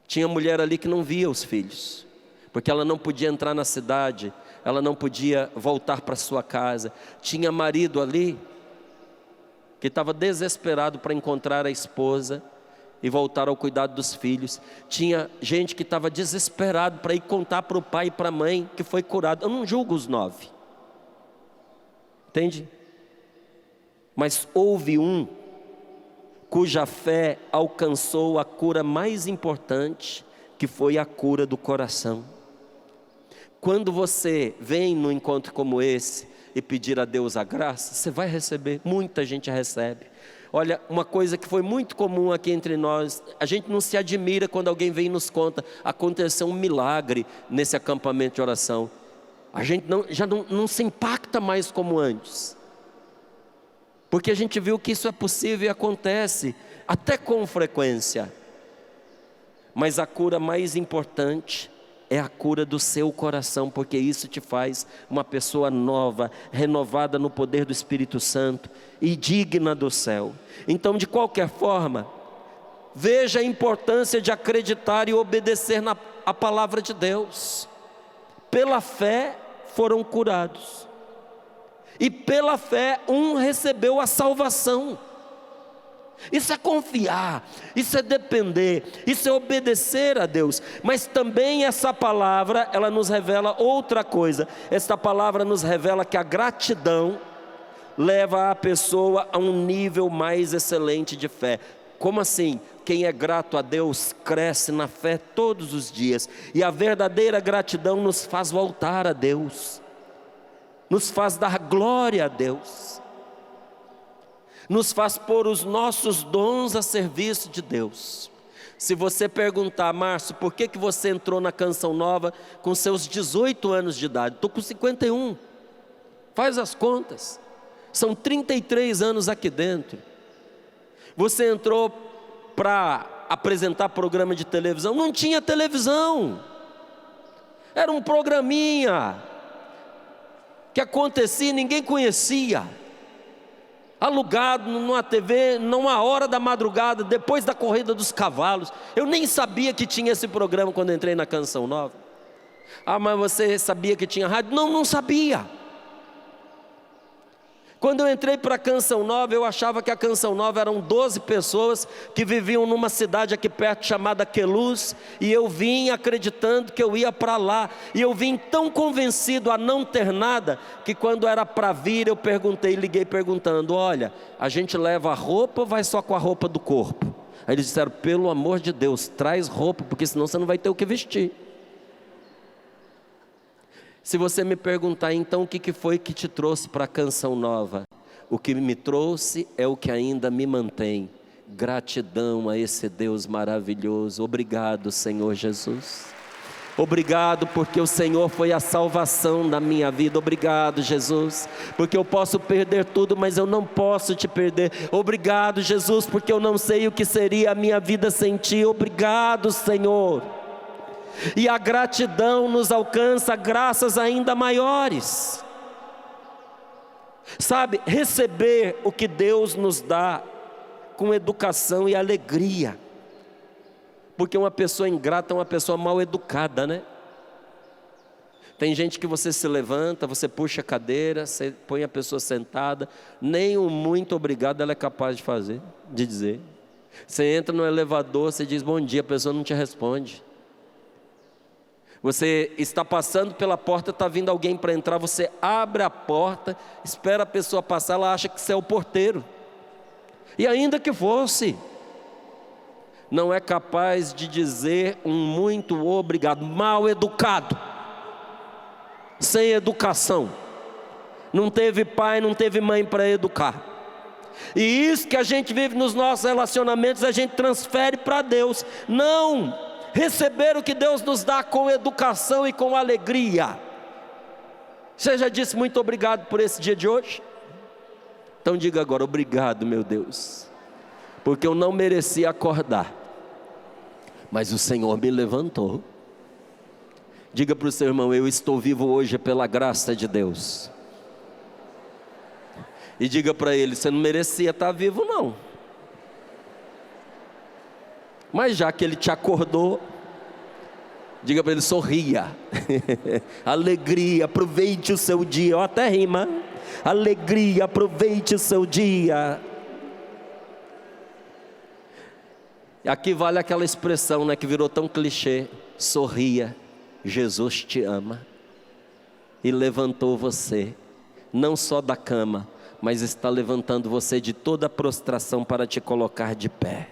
Speaker 1: Tinha mulher ali que não via os filhos, porque ela não podia entrar na cidade, ela não podia voltar para sua casa. Tinha marido ali que estava desesperado para encontrar a esposa e voltar ao cuidado dos filhos. Tinha gente que estava desesperado para ir contar para o pai e para a mãe que foi curado. Eu não julgo os 9, entende? Mas houve um cuja fé alcançou a cura mais importante, que foi a cura do coração. Quando você vem num encontro como esse e pedir a Deus a graça, você vai receber. Muita gente recebe. Olha, uma coisa que foi muito comum aqui entre nós, a gente não se admira quando alguém vem e nos conta: aconteceu um milagre nesse acampamento de oração. A gente já não se impacta mais como antes, porque a gente viu que isso é possível e acontece até com frequência. Mas a cura mais importante é a cura do seu coração, porque isso te faz uma pessoa nova, renovada no poder do Espírito Santo e digna do céu. Então, de qualquer forma, veja a importância de acreditar e obedecer a palavra de Deus. Pela fé foram curados, e pela fé um recebeu a salvação. Isso é confiar, isso é depender, isso é obedecer a Deus. Mas também essa palavra, ela nos revela outra coisa. Esta palavra nos revela que a gratidão leva a pessoa a um nível mais excelente de fé. Como assim? Quem é grato a Deus cresce na fé todos os dias, e a verdadeira gratidão nos faz voltar a Deus, nos faz dar glória a Deus, nos faz pôr os nossos dons a serviço de Deus. Se você perguntar: Márcio, por que você entrou na Canção Nova com seus 18 anos de idade? Estou com 51, faz as contas, são 33 anos aqui dentro. Você entrou para apresentar programa de televisão? Não tinha televisão, era um programinha que acontecia e ninguém conhecia, alugado numa TV, numa hora da madrugada, depois da corrida dos cavalos. Eu nem sabia que tinha esse programa quando entrei na Canção Nova. Ah, mas você sabia que tinha rádio? Não sabia. Quando eu entrei para a Canção Nova, eu achava que a Canção Nova eram 12 pessoas que viviam numa cidade aqui perto chamada Queluz, e eu vim acreditando que eu ia para lá, e eu vim tão convencido a não ter nada, que quando era para vir eu liguei perguntando: olha, a gente leva a roupa ou vai só com a roupa do corpo? Aí eles disseram: pelo amor de Deus, traz roupa, porque senão você não vai ter o que vestir. Se você me perguntar, então o que foi que te trouxe para a canção nova? O que me trouxe é o que ainda me mantém. Gratidão a esse Deus maravilhoso. Obrigado, Senhor Jesus. Obrigado porque o Senhor foi a salvação da minha vida. Obrigado, Jesus, porque eu posso perder tudo, mas eu não posso te perder. Obrigado, Jesus, porque eu não sei o que seria a minha vida sem ti. Obrigado, Senhor. E a gratidão nos alcança graças ainda maiores. Sabe, receber o que Deus nos dá com educação e alegria. Porque uma pessoa ingrata é uma pessoa mal educada, né? Tem gente que você se levanta, você puxa a cadeira, você põe a pessoa sentada, nem um muito obrigado ela é capaz de fazer, de dizer. Você entra no elevador, você diz bom dia, a pessoa não te responde. Você está passando pela porta, está vindo alguém para entrar, você abre a porta, espera a pessoa passar, ela acha que você é o porteiro. E ainda que fosse, não é capaz de dizer um muito obrigado, mal educado, sem educação, não teve pai, não teve mãe para educar. E isso que a gente vive nos nossos relacionamentos, a gente transfere para Deus. Não! Receber o que Deus nos dá com educação e com alegria. Você já disse muito obrigado por esse dia de hoje? Então diga agora, obrigado, meu Deus, porque eu não merecia acordar, mas o Senhor me levantou. Diga para o seu irmão, eu estou vivo hoje pela graça de Deus. E diga para ele, você não merecia estar vivo não, mas já que Ele te acordou, diga para ele, sorria. Alegria, aproveite o seu dia. Ó, até rima. Alegria, aproveite o seu dia. Aqui vale aquela expressão, né, que virou tão clichê. Sorria, Jesus te ama. E levantou você, não só da cama, mas está levantando você de toda a prostração para te colocar de pé.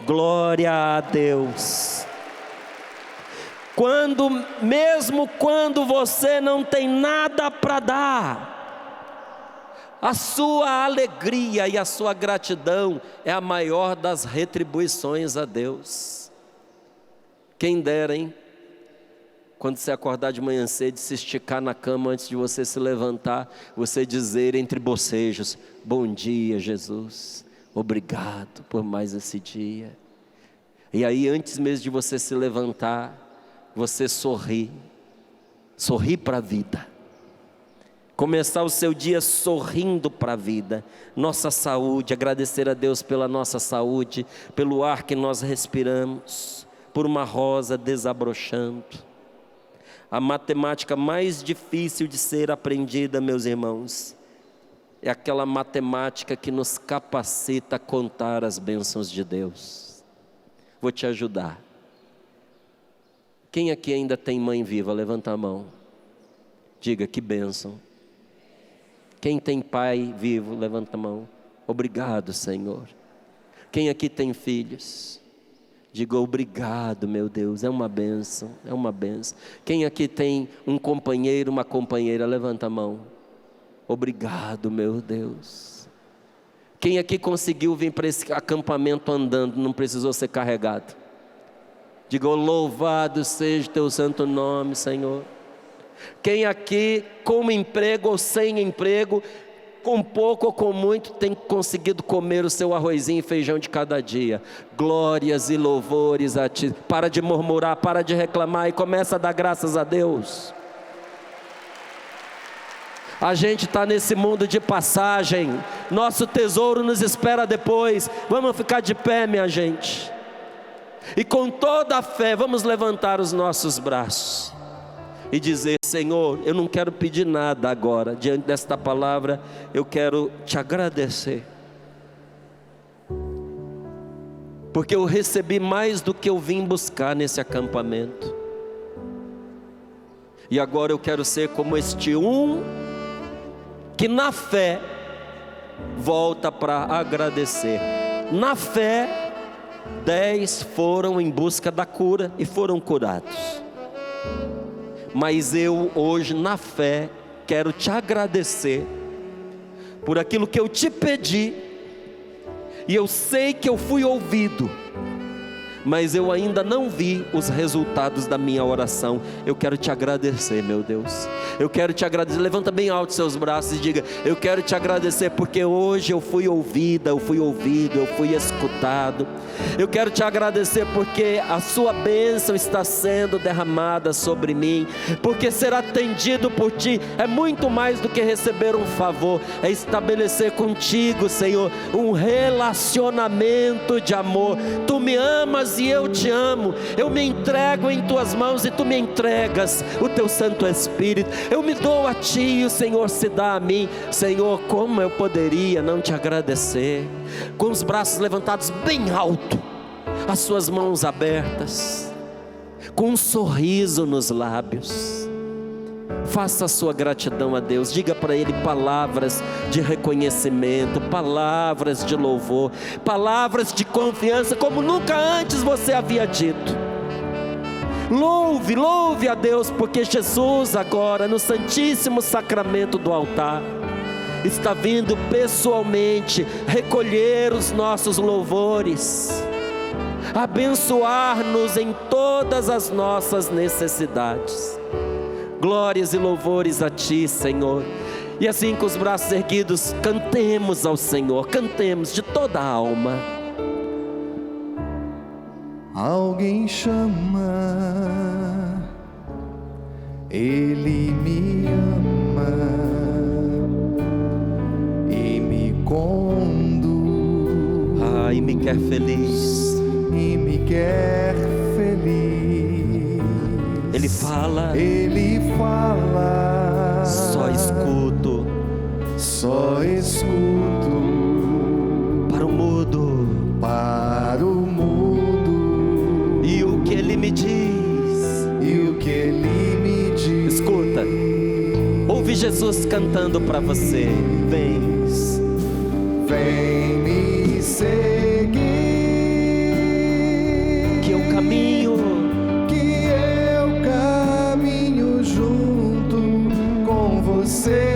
Speaker 1: Glória a Deus. Mesmo quando você não tem nada para dar, a sua alegria e a sua gratidão é a maior das retribuições a Deus. Quem dera, hein? Quando você acordar de manhã cedo, se esticar na cama antes de você se levantar, você dizer entre bocejos, bom dia, Jesus. Obrigado por mais esse dia. E aí antes mesmo de você se levantar, você sorri para a vida. Começar o seu dia sorrindo para a vida. Nossa saúde, agradecer a Deus pela nossa saúde, pelo ar que nós respiramos, por uma rosa desabrochando. A matemática mais difícil de ser aprendida, meus irmãos, é aquela matemática que nos capacita a contar as bênçãos de Deus. Vou te ajudar. Quem aqui ainda tem mãe viva? Levanta a mão. Diga, que bênção. Quem tem pai vivo? Levanta a mão. Obrigado, Senhor. Quem aqui tem filhos? Diga, obrigado, meu Deus. É uma bênção, é uma bênção. Quem aqui tem um companheiro, uma companheira? Levanta a mão. Obrigado, meu Deus. Quem aqui conseguiu vir para esse acampamento andando, não precisou ser carregado? Diga, louvado seja o teu santo nome, Senhor. Quem aqui, com emprego ou sem emprego, com pouco ou com muito, tem conseguido comer o seu arrozinho e feijão de cada dia? Glórias e louvores a ti. Para de murmurar, para de reclamar e começa a dar graças a Deus. A gente está nesse mundo de passagem, nosso tesouro nos espera depois. Vamos ficar de pé, minha gente, e com toda a fé vamos levantar os nossos braços e dizer, Senhor, eu não quero pedir nada agora, diante desta palavra, eu quero te agradecer, porque eu recebi mais do que eu vim buscar nesse acampamento, e agora eu quero ser como este que na fé volta para agradecer. Na fé, 10 foram em busca da cura e foram curados. mas eu hoje na fé quero te agradecer por aquilo que eu te pedi, e eu sei que eu fui ouvido, mas eu ainda não vi os resultados da minha oração. Eu quero te agradecer, meu Deus. Eu quero te agradecer. Levanta bem alto seus braços e diga: eu quero te agradecer porque hoje eu fui ouvida, eu fui ouvido, eu fui escutado. Eu quero te agradecer porque a sua bênção está sendo derramada sobre mim, porque ser atendido por ti é muito mais do que receber um favor, é estabelecer contigo, Senhor, um relacionamento de amor. Tu me amas e eu te amo. Eu me entrego em tuas mãos e tu me entregas o teu Santo Espírito. Eu me dou a ti e o Senhor se dá a mim. Senhor, como eu poderia não te agradecer? Com os braços levantados bem alto, as suas mãos abertas, com um sorriso nos lábios, faça a sua gratidão a Deus. Diga para Ele palavras de reconhecimento, palavras de louvor, palavras de confiança como nunca antes você havia dito. Louve, louve a Deus, porque Jesus agora no Santíssimo Sacramento do altar está vindo pessoalmente recolher os nossos louvores, abençoar-nos em todas as nossas necessidades. Glórias e louvores a ti, Senhor. E assim, com os braços erguidos, cantemos ao Senhor, cantemos de toda a alma.
Speaker 2: Alguém chama, Ele me ama e me conduz.
Speaker 1: E me quer feliz.
Speaker 2: E me quer feliz.
Speaker 1: Ele fala.
Speaker 2: Ele fala.
Speaker 1: Só escuto.
Speaker 2: Só escuto.
Speaker 1: Para o mudo.
Speaker 2: Para o mudo.
Speaker 1: E o que Ele me diz.
Speaker 2: E o que Ele me diz.
Speaker 1: Escuta. Ouve Jesus cantando para você. Vens.
Speaker 2: Vem me seguir.
Speaker 1: Que eu caminho.
Speaker 2: Que eu caminho junto com você.